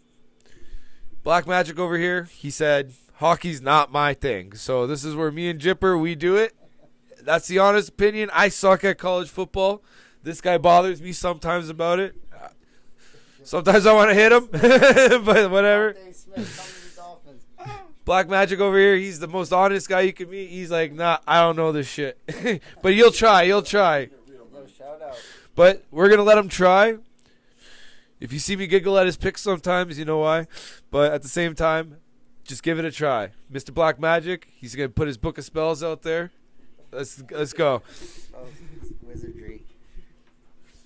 Black Magic over here, he said, hockey's not my thing. So this is where me and Jipper, we do it. That's the honest opinion. I suck at college football. This guy bothers me sometimes about it. Sometimes I want to hit him, but whatever. Black Magic over here, he's the most honest guy you can meet. He's like, nah, I don't know this shit. But he'll try. Shout out. But we're going to let him try. If you see me giggle at his picks sometimes, you know why. But at the same time, just give it a try. Mr. Black Magic, he's going to put his book of spells out there. Let's go. Oh, wizardry.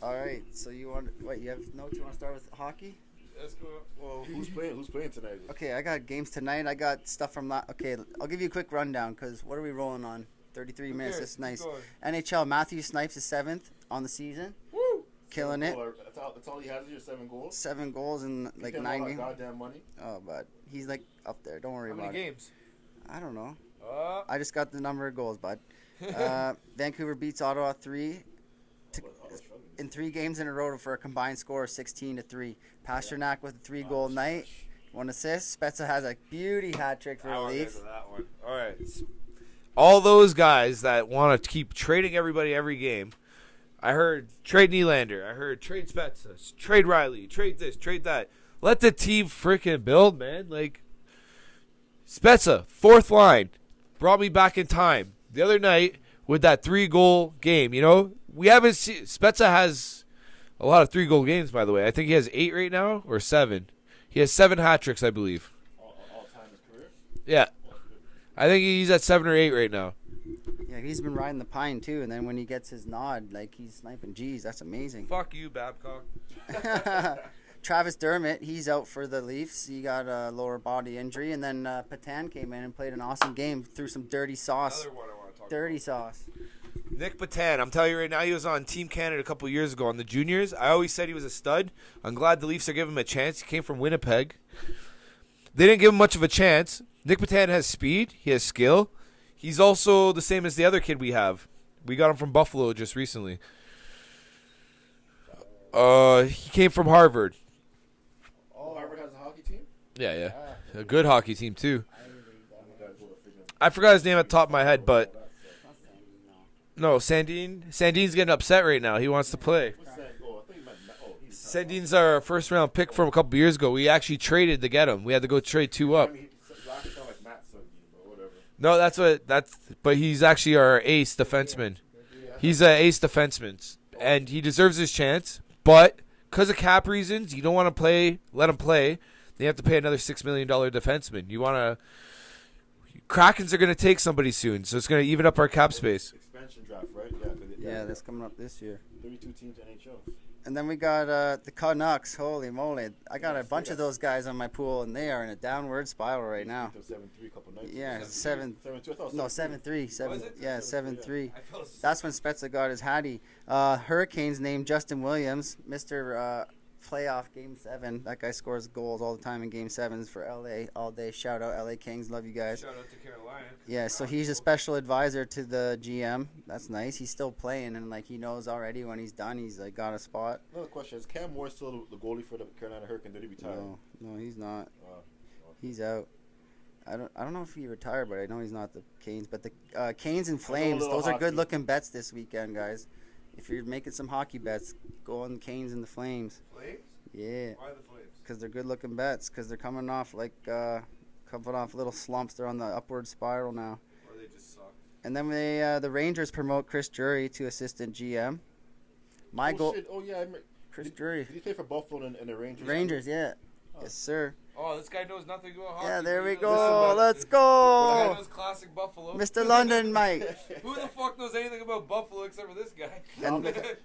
All right, so you have notes? You want to start with hockey? Let's go. Well, who's playing tonight? Okay, I got games tonight. I got stuff from okay, I'll give you a quick rundown because what are we rolling on? 33 minutes. That's nice. NHL, Matthew Snipes is 7th on the season. Woo! Killing it. That's all he has is 7 goals? 7 goals in like 9 games. Goddamn money. Oh, but he's like up there. Don't worry How about many it. games? I don't know. I just got the number of goals, bud. Vancouver beats Ottawa 3 in 3 games in a row for a combined score of 16-3. Pasternak with a 3-goal night, 1 assist. Spezza has a beauty hat trick for the Leafs. That one. All right. All those guys that want to keep trading everybody every game. I heard trade Nylander. I heard trade Spezza. Trade Riley. Trade this. Trade that. Let the team freaking build, man. Like, Spezza, 4th line, brought me back in time. The other night with that 3-goal game, we haven't seen. Spezza has a lot of 3-goal games, by the way. I think he has 8 right now or 7. He has 7 hat tricks, I believe. All time in his career. Yeah. I think he's at 7 or 8 right now. Yeah, he's been riding the pine too, and then when he gets his nod, like he's sniping. Geez, that's amazing. Fuck you, Babcock. Travis Dermott, he's out for the Leafs. He got a lower body injury, and then Patan came in and played an awesome game, threw some dirty sauce. Another one I want to talk Dirty about. sauce. Nick Patan, I'm telling you right now, he was on Team Canada a couple years ago on the juniors. I always said he was a stud. I'm glad the Leafs are giving him a chance. He came from Winnipeg. They didn't give him much of a chance. Nick Patan has speed. He has skill. He's also the same as the other kid we have. We got him from Buffalo just recently. He came from Harvard. Oh, Harvard has a hockey team? Yeah. A good hockey team, too. I forgot his name at the top of my head, but... No, Sandine. Sandine's getting upset right now. He wants to play. Sandine's our first-round pick from a couple years ago. We actually traded to get him. We had to go trade 2 up. No, but he's actually our ace defenseman. He's an ace defenseman, and he deserves his chance. But because of cap reasons, you don't want to let him play. They have to pay another $6 million defenseman. You want to... Krakens are going to take somebody soon, so it's going to even up our cap space. Expansion draft, right? Yeah, that's coming up this year. 32 teams NHL. And then we got the Canucks. Holy moly. I got a bunch of those guys on my pool, and they are in a downward spiral right now. 7-3 a couple nights. Yeah, 7-3. No, 7-3. Yeah, 7-3. I fell asleep. That's when Spezza got his Hattie. Hurricanes named Justin Williams, Mr. Playoff Game 7. That guy scores goals all the time in Game 7s for LA all day. Shout out LA Kings. Love you guys. Shout out to Carolina. Yeah, so he's a special advisor to the GM. That's nice. He's still playing, and like he knows already when he's done, he's like got a spot. Another question: is Cam Moore still the goalie for the Carolina Hurricanes? Did he retire? No, he's not. He's out. I don't know if he retired, but I know he's not the Canes. But the Canes and Flames, those are good looking bets this weekend, guys. If you're making some hockey bets, go on the Canes and the Flames. Flames? Yeah. Why the Flames? Because they're good looking bets. Because they're coming off little slumps. They're on the upward spiral now. Or they just suck. And then the Rangers promote Chris Drury to assistant GM. Oh yeah, Chris Drury. Did he play for Buffalo and the Rangers? Rangers, yeah. Yes, sir. Oh, this guy knows nothing about hockey. Yeah, there we He knows go. about- Let's This guy go. knows classic Buffalo. Mr. London, Mike. Who the fuck knows anything about Buffalo except for this guy?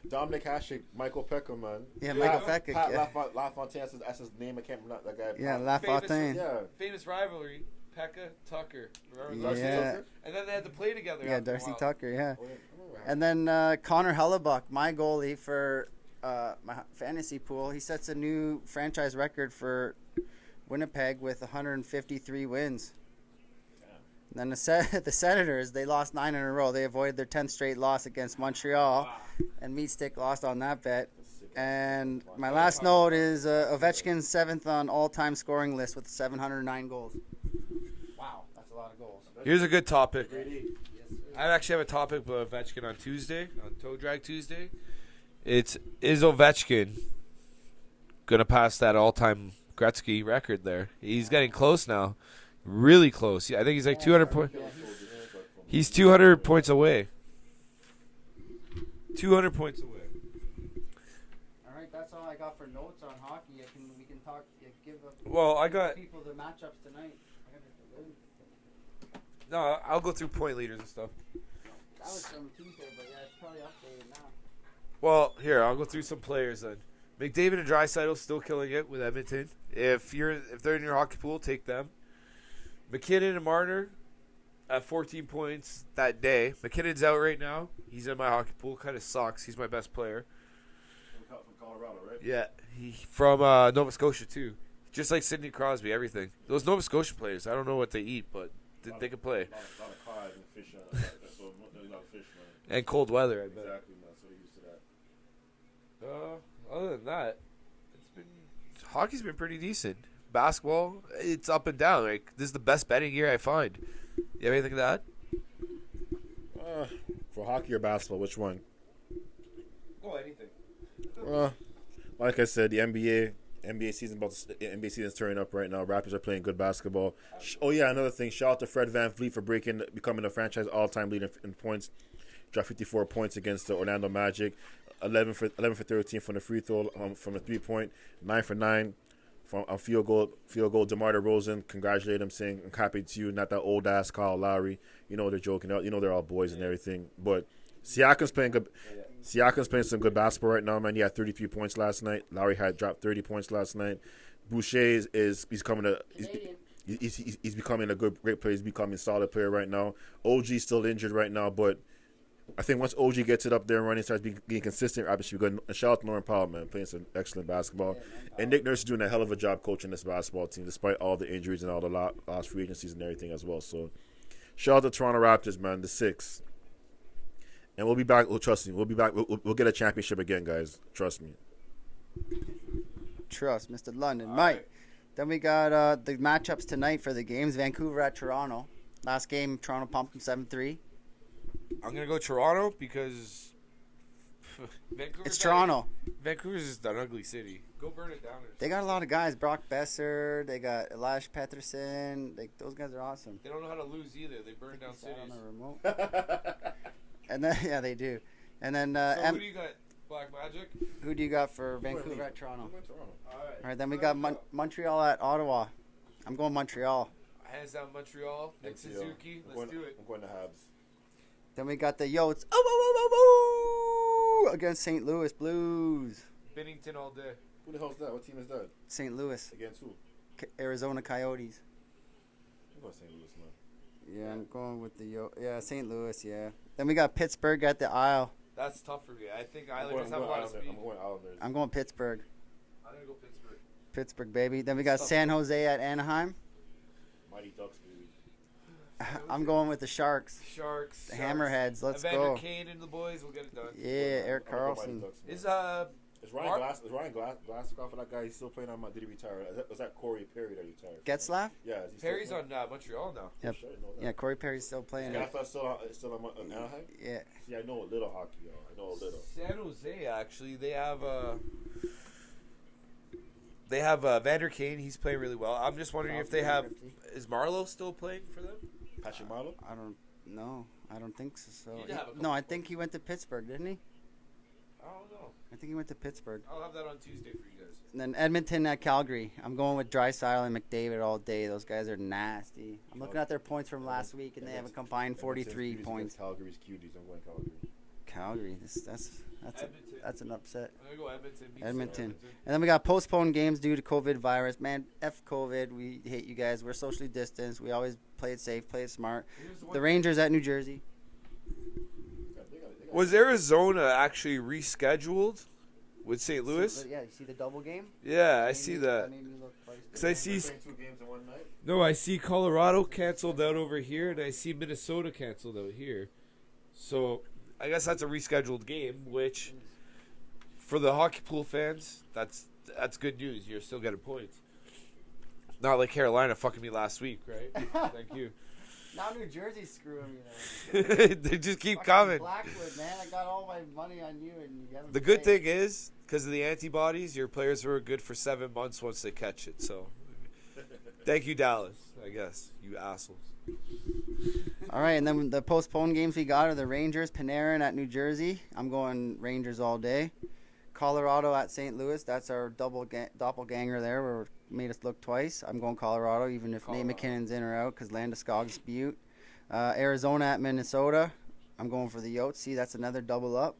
Dominic Hasek, Michael Pekka, man. Yeah, Michael Pekka. Pat Yeah, LaFontaine, that's his name. I can't remember that guy. yeah, LaFontaine. Yeah. Famous rivalry, Pekka Tucker. Remember Darcy Yeah. Tucker? And then they had to play together. Yeah, after a Darcy while. Tucker, yeah. Oh, yeah, I remember And then Connor Hellebuck, my goalie for my fantasy pool, he sets a new franchise record for Winnipeg with 153 wins. And then the Senators, they lost 9 in a row. They avoided their 10th straight loss against Montreal, and Meat Stick lost on that bet. And my last note is Ovechkin's 7th on all-time scoring list with 709 goals. Wow, that's a lot of goals. Here's a good topic. Brady. I actually have a topic about Ovechkin on Tuesday, on Toe Drag Tuesday. Is Ovechkin going to pass that all-time Gretzky record there? He's getting close now. Really close. I think he's like 200 points. He's 200 points away. 200 points away. All right, that's all I got for notes on hockey. We can talk. Well, I got. People the matchups tonight. No, I'll go through point leaders and stuff. That was from Tuesday, but yeah, it's probably updated now. Well, here, I'll go through some players then. McDavid and Draisaitl still killing it with Edmonton. If they're in your hockey pool, take them. McKinnon and Marner at 14 points that day. McKinnon's out right now. He's in my hockey pool. Kind of sucks. He's my best player. From Colorado, right? Yeah, he from Nova Scotia too. Just like Sidney Crosby, everything. Those Nova Scotia players, I don't know what they eat, but they can play. A lot of cod and fish. So a lot of fish, man. And cold weather, I bet. Exactly, man. So they're used to that. Other than that, hockey's been pretty decent. Basketball, it's up and down. Like, this is the best betting year I find. You have anything to add? For hockey or basketball, which one? Oh, anything. Like I said, the NBA season's turning up right now. Raptors are playing good basketball. Oh yeah, another thing. Shout out to Fred VanVleet for becoming a franchise all-time leader in points. Dropped 54 points against the Orlando Magic. 11 for 13 from the free throw, from the 3-point. 9 for 9 from a field goal. DeMar DeRozan, congratulate him, saying, "I'm happy to you." Not that old ass Kyle Lowry. You know they're joking. You know they're all boys and everything. But Siakam's playing good. Siakam's playing some good basketball right now, man. He had 33 points last night. Lowry had dropped 30 points last night. Boucher is he's becoming a great player. He's becoming a solid player right now. OG's still injured right now, but I think once OG gets it up there and running, starts being consistent, obviously we're good. And shout out to Lauren Powell, man, playing some excellent basketball. And Nick Nurse is doing a hell of a job coaching this basketball team, despite all the injuries and all the lost free agencies and everything as well. So shout out to Toronto Raptors, man, the 6. And we'll be back. Well, trust me, we'll be back. We'll get a championship again, guys. Trust me. Trust, Mr. London. Mike. Then we got the matchups tonight for the games. Vancouver at Toronto. Last game, Toronto pumped them 7-3. I'm going to go Toronto because It's Toronto. Vancouver's just an ugly city. Go burn it down. They got a lot of guys. Brock Besser. They got Elias Pettersson. Those guys are awesome. They don't know how to lose either. They burn down cities. On a remote. And then, yeah, they do. And then who do you got? Black Magic? Who do you got for Vancouver at Toronto? All right, then we got Montreal at Ottawa. I'm going Montreal. Hands down Montreal. Nick Suzuki. Let's do it. I'm going to Habs. Then we got the Yotes against St. Louis Blues. Bennington all day. Who the hell's that? What team is that? St. Louis. Against who? Arizona Coyotes. I'm going St. Louis, man. Yeah, I'm going with the St. Louis, yeah. Then we got Pittsburgh at the Isle. That's tough for me. I think Islanders have a lot of speed. I'm going Islanders. I'm going Pittsburgh. I'm going to go Pittsburgh. Pittsburgh, baby. Then we got San Jose at Anaheim. Mighty Ducks, baby. I'm going with the Sharks. Sharks. The Hammerheads. Let's Evander go. Kane and the boys will get it done. Yeah, Eric Carlson. Is Ryan Glasgow for that guy? He's still playing on. Did he retire? Was that Corey Perry that retired? Getzlaff? Yeah. Perry's on Montreal now. Yep. Yeah, Corey Perry's still playing. Glasgow still on Anaheim? Yeah. See, I know a little hockey, y'all. I know a little. San Jose, actually, they have Vander Kane. He's playing really well. I'm just wondering if they have. Is Marlowe still playing for them? Patrick Marlowe? I don't know. I don't think so. No, I think he went to Pittsburgh, didn't he? I don't know. I think he went to Pittsburgh. I'll have that on Tuesday for you guys. And then Edmonton at Calgary. I'm going with Draisaitl and McDavid all day. Those guys are nasty. I'm looking at their points from last week, and they have a combined 43 points. Calgary's cuties. I'm going Calgary. Calgary. That's an upset. I'm going to go Edmonton. And then we got postponed games due to COVID virus. Man, F COVID. We hate you guys. We're socially distanced. We always play it safe, play it smart. The Rangers at New Jersey. Was Arizona actually rescheduled with St. Louis? Yeah, you see the double game? Yeah, I see that. Because I see. 2 games in one night? No, I see Colorado canceled out over here, and I see Minnesota canceled out here. So I guess that's a rescheduled game, which for the hockey pool fans, that's good news. You're still getting points. Not like Carolina fucking me last week, right? Thank you. Now New Jersey's screwing me, though. They just keep coming. Blackwood, man. I got all my money on you, and you haven't The good thing is, because of the antibodies, your players were good for 7 months once they catch it. So, thank you, Dallas, I guess. You assholes. All right, and then the postponed games we got are the Rangers, Panarin at New Jersey. I'm going Rangers all day. Colorado at St. Louis. That's our doppelganger there. Where made us look twice. I'm going Colorado, even if Nate McKinnon's in or out, because Landeskog's Butte. Arizona at Minnesota. I'm going for the Yotes. See, that's another double up.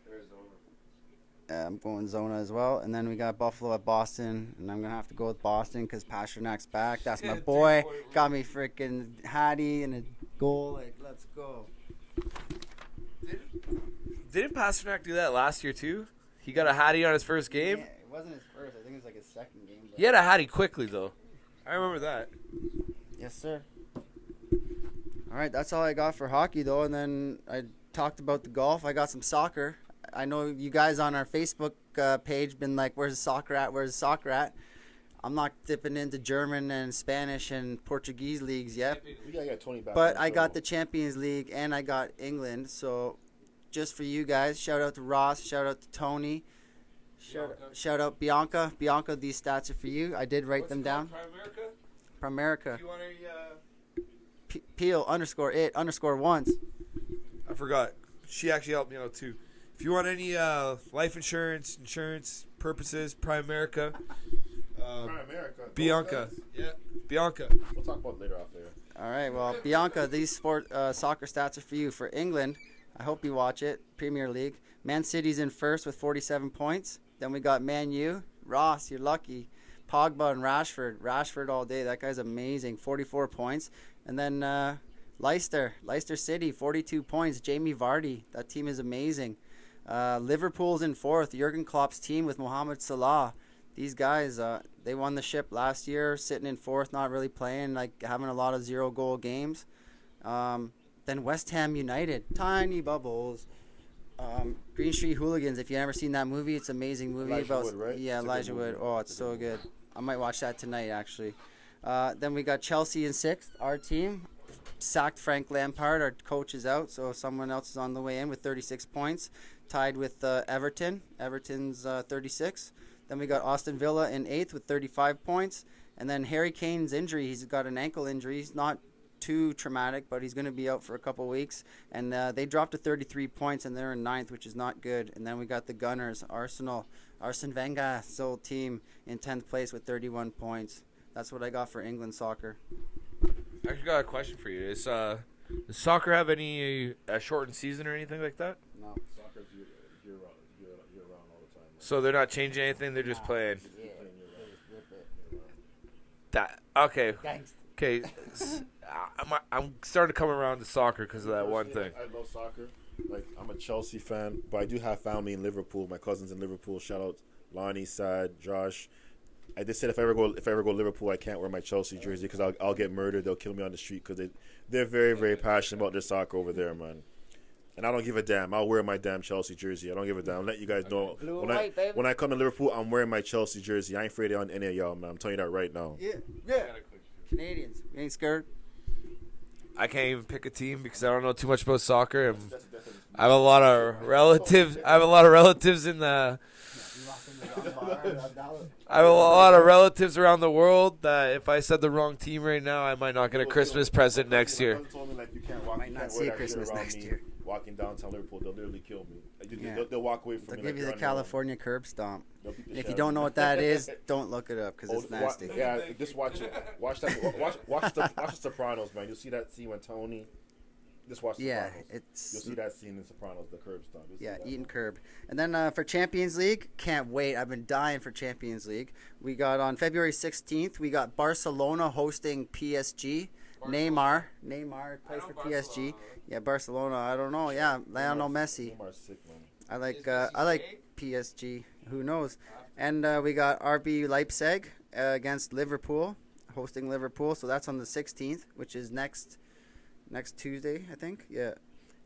Arizona. I'm going Zona as well. And then we got Buffalo at Boston, and I'm going to have to go with Boston because Pasternak's back. That's my boy. Got me freaking Hattie and a goal. Like, let's go. Didn't Pasternak do that last year, too? He got a Hattie on his first game? Yeah, it wasn't his first. I think it was like his second game. He had a Hattie quickly, though. I remember that. Yes, sir. All right, that's all I got for hockey, though. And then I talked about the golf. I got some soccer. I know you guys on our Facebook page been like, where's the soccer at? Where's the soccer at? I'm not dipping into German and Spanish and Portuguese leagues yet. We gotta get Tony back. But I got the Champions League and I got England. So just for you guys, shout out to Ross, shout out to Tony, shout out Bianca. Bianca, these stats are for you. I did write them down. Primerica. If you want any, Peel _it_once. I forgot. She actually helped me out, too. If you want any life insurance purposes, Primerica. America. Bianca. Yeah, Bianca. We'll talk about it later off there. All right, well, Bianca, these soccer stats are for you. For England, I hope you watch it, Premier League. Man City's in first with 47 points. Then we got Man U. Ross, you're lucky. Pogba and Rashford. Rashford all day. That guy's amazing. 44 points. And then Leicester City, 42 points. Jamie Vardy. That team is amazing. Liverpool's in fourth. Jurgen Klopp's team with Mohamed Salah. These guys, they won the ship last year, sitting in fourth, not really playing, like having a lot of 0-goal games. Then West Ham United, Tiny Bubbles. Green Street Hooligans, if you've never seen that movie, it's an amazing movie. Elijah Wood, right? Yeah, Elijah Wood. Oh, it's so good. I might watch that tonight, actually. Then we got Chelsea in sixth, our team. Sacked Frank Lampard. Our coach is out, so someone else is on the way in with 36 points. Tied with Everton. Everton's 36. Then we got Aston Villa in eighth with 35 points. And then Harry Kane's injury. He's got an ankle injury. He's not too traumatic, but he's going to be out for a couple weeks. And they dropped to 33 points, and they're in ninth, which is not good. And then we got the Gunners, Arsenal, Arsene Wenger's old team in 10th place with 31 points. That's what I got for England soccer. I actually got a question for you. Does soccer have any shortened season or anything like that? No. Soccer's year-round all the time. So they're not changing anything. They're just playing. Yeah. That okay. Okay. I'm starting to come around to soccer because of that one thing. I love soccer. Like, I'm a Chelsea fan, but I do have family in Liverpool. My cousin's in Liverpool. Shout out Lonnie, Sad, Josh. I just said if I ever go Liverpool, I can't wear my Chelsea jersey because I'll get murdered. They'll kill me on the street because they're very, very passionate about their soccer over there, man. And I don't give a damn. I'll wear my damn Chelsea jersey. I don't give a damn. I'll let you guys know. When I come to Liverpool, I'm wearing my Chelsea jersey. I ain't afraid of any of y'all, man. I'm telling you that right now. Yeah. Canadians, you ain't scared? I can't even pick a team because I don't know too much about soccer. I have a lot of relatives. I have a lot of relatives in the. I have a lot of relatives around the world that if I said the wrong team right now, I might not get a Christmas present next year. Might not see a Christmas next year. Walking downtown Liverpool, they'll literally kill me. They'll walk away from me. They'll give you the California curb stomp. If you shit don't know what that is, don't look it up because it's nasty. Yeah, just watch it. Watch the Sopranos, man. You'll see that scene when Tony. Just watch the Sopranos. You'll see that scene in Sopranos, the curb stomp. Eating curb. And then for Champions League, can't wait. I've been dying for Champions League. We got on February 16th, we got Barcelona hosting PSG. Neymar plays for PSG. Yeah, Barcelona. I don't know. Yeah, Lionel Messi. Neymar's sick, man. I like PSG. Who knows? And we got RB Leipzig against Liverpool, hosting Liverpool. So that's on the 16th, which is next Tuesday, I think. Yeah.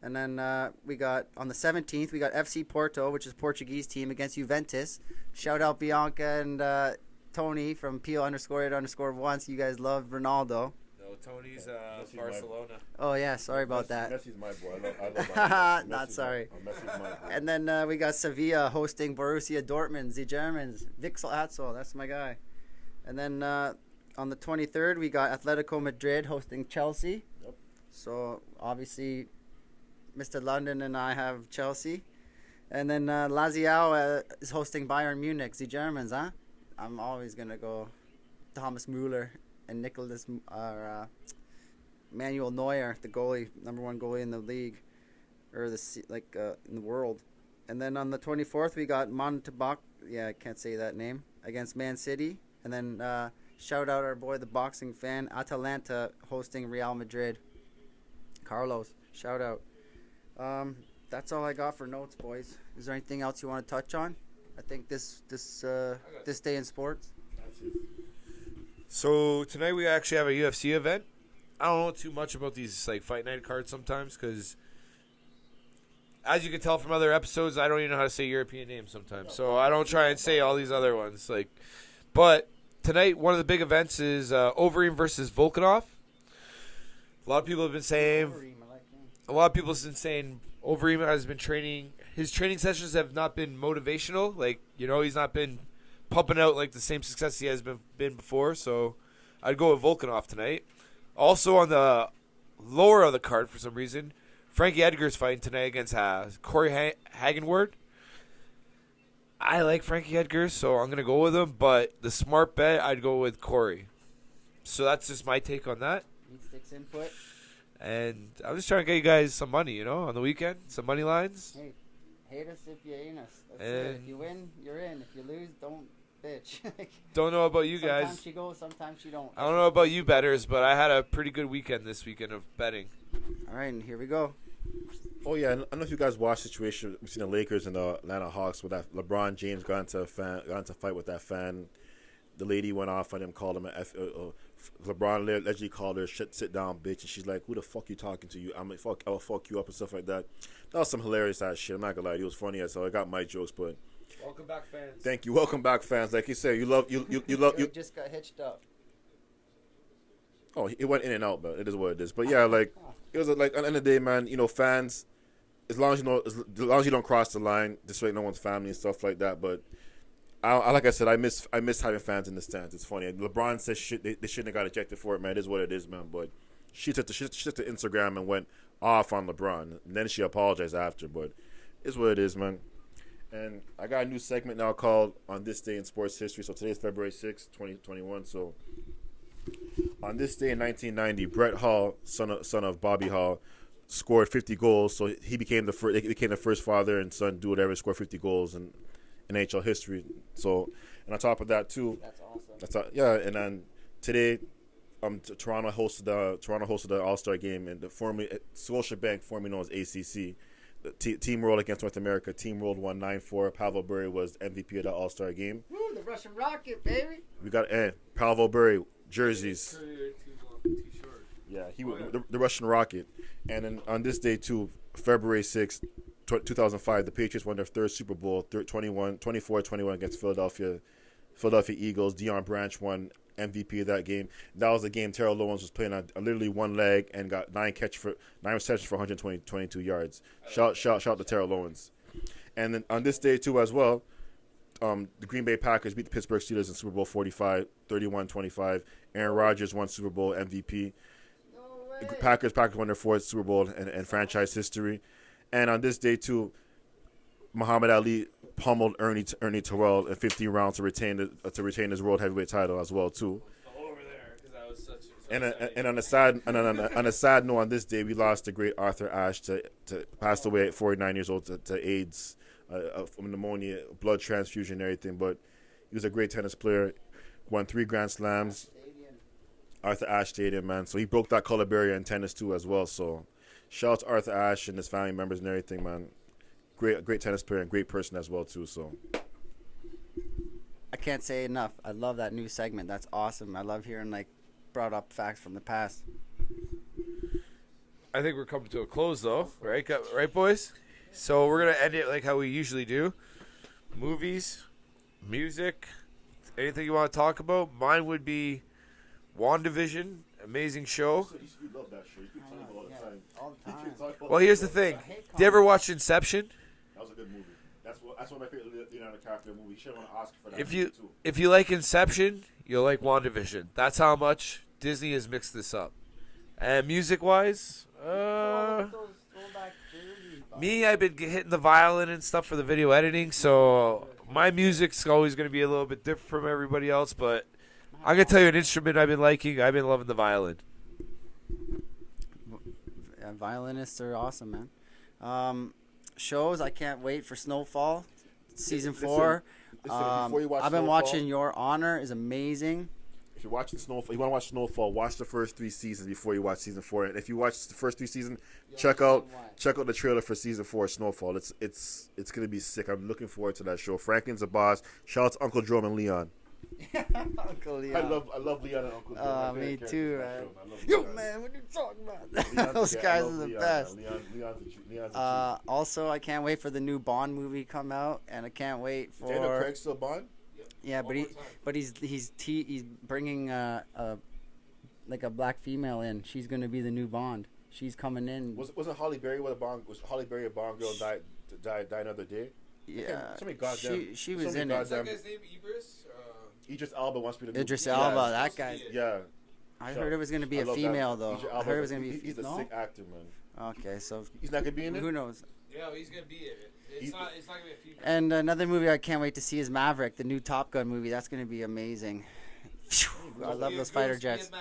And then we got on the 17th, we got FC Porto, which is Portuguese team against Juventus. Shout out Bianca and Tony from Pio_8_1. You guys love Ronaldo. Tony's Barcelona. Oh, yeah. Sorry about that. Messi's my boy. I love Not sorry. Messi's my boy. And then we got Sevilla hosting Borussia Dortmund, the Germans. Wixel Hatzel, that's my guy. And then on the 23rd, we got Atletico Madrid hosting Chelsea. Yep. So, obviously, Mr. London and I have Chelsea. And then Lazio is hosting Bayern Munich, the Germans, huh? I'm always going to go Thomas Müller and Manuel Neuer, the goalie, number one goalie in the league, or in the world. And then on the 24th, we got Montebach. Yeah, I can't say that name, against Man City. And then shout out our boy, the boxing fan, Atalanta hosting Real Madrid. Carlos, shout out. That's all I got for notes, boys. Is there anything else you want to touch on? I think this day in sports. So tonight we actually have a UFC event. I don't know too much about these fight night cards sometimes because, as you can tell from other episodes, I don't even know how to say European names sometimes. So I don't try and say all these other ones. But tonight one of the big events is Overeem versus Volkanov. A lot of people have been saying. Overeem has been training. His training sessions have not been motivational. He's not been pumping out the same success he has been before. So I'd go with Volkanov tonight. Also on the lower of the card for some reason, Frankie Edgar's fighting tonight against Corey Hagenward. I like Frankie Edgar, so I'm gonna go with him. But the smart bet, I'd go with Corey. So that's just my take on that. Meat sticks input. And I'm just trying to get you guys some money, on the weekend, some money lines. Hey, hate us if you ain't us. That's And it. If you win, you're in. If you lose, don't bitch. Don't know about you guys. Sometimes she goes, sometimes she don't. I don't know about you bettors, but I had a pretty good weekend this weekend of betting. All right, and here we go. Oh yeah, I don't know if you guys watched the situation between the Lakers and the Atlanta Hawks with that LeBron James got into a fight with that fan. The lady went off on him, called him LeBron allegedly called her sit down bitch, and she's like, who the fuck you talking to? You, I'm like, I'll fuck you up and stuff like that. That was some hilarious ass shit. I'm not gonna lie, it was funny, so I got my jokes, but Welcome back, fans. thank you, welcome back, fans. Like you said, you just got hitched up. Oh, it went in and out, but it is what it is. But yeah, like it was like at the end of the day, man. fans, as long as you don't cross the line, disrespect no one's family and stuff like that. But like I said, I miss having fans in the stands. It's funny. LeBron says shit. They shouldn't have got ejected for it, man. It is what it is, man. But she took to Instagram and went off on LeBron, and then she apologized after. But it's what it is, man. And I got a new segment now called "On This Day in Sports History." So today's February 6th, 2021. So on this day in 1990, Brett Hall, son of Bobby Hall, scored 50 goals. So he became the first father and son duo to ever score 50 goals in NHL history. So, and on top of that too, That's awesome. And then today, Toronto hosted the All-Star game, and the Scotiabank, formerly known as ACC. The team rolled against North America. Team rolled won 9-4. Pavel Bure was MVP of the All-Star game. Woo, the Russian Rocket, baby. We got Pavel Bure jerseys. Yeah, the Russian Rocket. And then on this day too, February 6th, 2005, the Patriots won their third Super Bowl, 24-21 against Philadelphia Eagles. Deion Branch won MVP of that game. That was the game Terrell Owens was playing on literally one leg and got 9 receptions for 122 yards. Shout to Terrell Owens. And then on this day too as well, the Green Bay Packers beat the Pittsburgh Steelers in Super Bowl 45, 31-25. Aaron Rodgers won Super Bowl MVP. The Packers won their fourth Super Bowl in franchise history. And on this day too, Muhammad Ali pummeled Ernie Terrell in 15 rounds to retain his world heavyweight title as well too. Over there, because that was such. And on a sad note, on this day we lost the great Arthur Ashe to passed away at 49 years old to AIDS, from pneumonia, blood transfusion, and everything. But he was a great tennis player, won 3 Grand Slams. Arthur Ashe Stadium, man. So he broke that color barrier in tennis too as well. So shout out to Arthur Ashe and his family members and everything, man. Great tennis player and great person as well too. So I can't say enough. I love that new segment. That's awesome. I love hearing brought up facts from the past. I think we're coming to a close though, right? Right, boys? So we're gonna end it like how we usually do. Movies, music, anything you want to talk about. Mine would be WandaVision, amazing show. you love that show. You talk about All the time. Well, here's the thing. Did you ever watch Inception? That was a good movie. That's one of my favorite Leonardo DiCaprio movies. Should have won an Oscar for that movie too. If you like Inception, you'll like WandaVision. That's how much Disney has mixed this up. And music-wise, me, I've been hitting the violin and stuff for the video editing, so my music's always going to be a little bit different from everybody else, but I'm going to tell you an instrument I've been liking. I've been loving the violin. Violinists are awesome, man. Shows, I can't wait for Snowfall, season 4. Before you watch I've been Snowfall, watching Your Honor, is amazing. If you're watching Snowfall, you want to watch Snowfall, watch the first 3 seasons before you watch season 4. And if you watch the first 3 seasons, check out the trailer for season 4 Snowfall. It's gonna be sick. I'm looking forward to that show. Franklin's a boss. Shout out to Uncle Jerome and Leon. Uncle Leon. I love Leon and Uncle Jerome. Me too, man. Yo, man, what are you talking about? Those guys are the best. Leon's Also, I can't wait for the new Bond movie to come out, and I can't wait for. Daniel Craig still Bond? Yeah, but he's bringing a black female in. She's gonna be the new Bond. She's coming in. Wasn't Holly Berry a Bond girl died another day? Yeah, she was in it. What's that guy's name? Idris Elba wants me to. Idris Elba, that guy. Yeah. I heard it was gonna be a female though. I heard it was gonna be. He's a sick actor, man. Okay, so he's not gonna be in it. Who knows? Yeah, he's gonna be in it. It's not going to be a feedback. And another movie I can't wait to see is Maverick, the new Top Gun movie. That's going to be amazing. Phew, I love those fighter jets.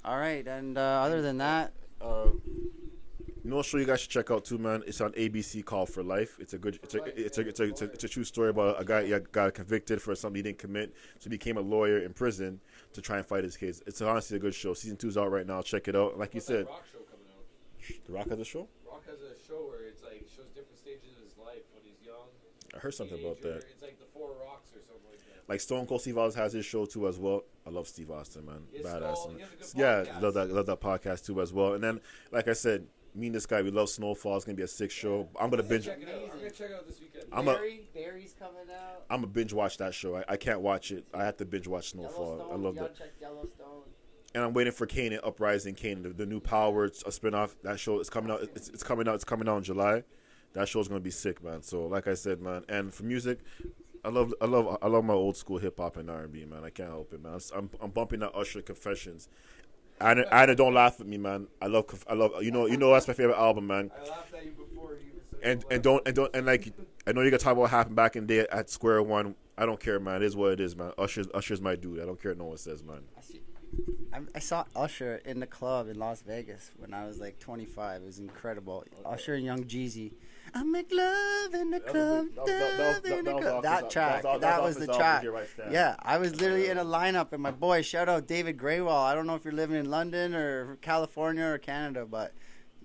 All right, and other than that, you know what show you guys should check out too, man? It's on ABC called For Life. It's a true story about a guy that got convicted for something he didn't commit, so he became a lawyer in prison to try and fight his case. It's honestly a good show. Season 2's out right now. Check it out. Like you said, Rock show coming out. The Rock has a show. Rock has a show where it's like shows different stages of his life when he's young. I heard something about that. It's like the Four Rocks or something like that. Like Stone Cold Steve Austin has his show too as well. I love Steve Austin, man. Badass. He has a good Yeah, podcast. love that podcast too as well. And then, like I said, me and this guy, we love Snowfall. It's gonna be a sick show. I'm gonna binge. Check it out. I'm gonna check it out this weekend. Barry's coming out. I'm gonna binge watch that show. I can't watch it. I have to binge watch Snowfall. I love that. Check Yellowstone. And I'm waiting for Kanan, Uprising Kanan, the new Power, a spinoff. That show is coming out. It's coming out. It's coming out in July. That show's gonna be sick, man. So, like I said, man. And for music, I love my old school hip hop and R&B, man. I can't help it, man. I'm bumping that Usher Confessions. Anna, don't laugh at me, man. I love you know that's my favorite album, man. I laughed at you before you were saying And like I know you got to talk about what happened back in the day at Square One. I don't care, man. It is what it is, man. Usher's my dude. I don't care what no one says, man. I saw Usher in the club in Las Vegas when I was like 25. It was incredible. Usher and Young Jeezy. I make love in the club. That track. That was the track. Yeah, I was literally in a lineup, and my boy, shout out David Graywall. I don't know if you're living in London or California or Canada, but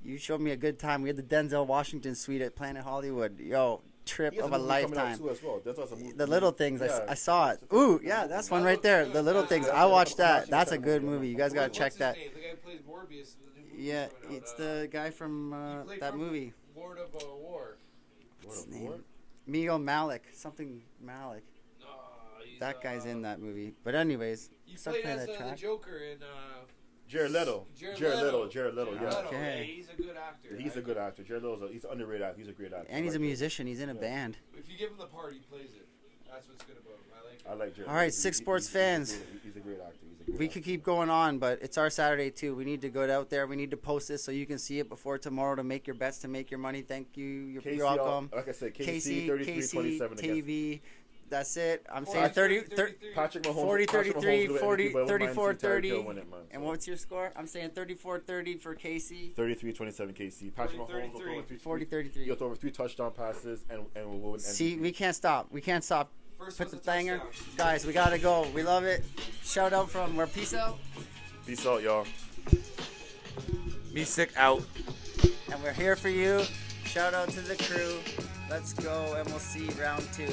you showed me a good time. We had the Denzel Washington suite at Planet Hollywood. Yo, trip of a lifetime. The Little Things, I saw it. Ooh, yeah, that's one right there. The Little Things. I watched that. That's a good movie. You guys got to check that. The guy who plays Morbius. Yeah, it's the guy from that movie. Lord of War. What's his name? Mio Malik. Something Malik. He's, That guy's in that movie. But anyways, He stop played playing as that the track. Joker in Jared Leto. Jared Leto. Yeah. Okay. He's a good actor. He's a good actor. Jared Leto's he's an underrated actor. He's a great actor. And he's a musician. He's in a band. If you give him the part, he plays it. That's what's good about him. I like Jared. All right, 6Sports fans. He's a great actor. We could keep going on, but it's our Saturday too. We need to go out there. We need to post this so you can see it before tomorrow to make your bets, to make your money. Thank you. You're welcome. Like I said, Casey, 33-27 TV. That's it. I'm saying 30, Patrick Mahomes, 40, 33, 40, 34, 30. Win it, man. And what's your score? I'm saying 34-30 for Casey. 33-27 KC. Patrick Mahomes will throw over 40-33. He'll throw over 3 touchdown passes and we'll win. See, we can't stop. We can't stop. First Put was the a banger. touchdown. Guys, we got to go. We love it. Shout out from where? Peace out. Peace out, y'all. Me sick out. And we're here for you. Shout out to the crew. Let's go, and we'll see round 2.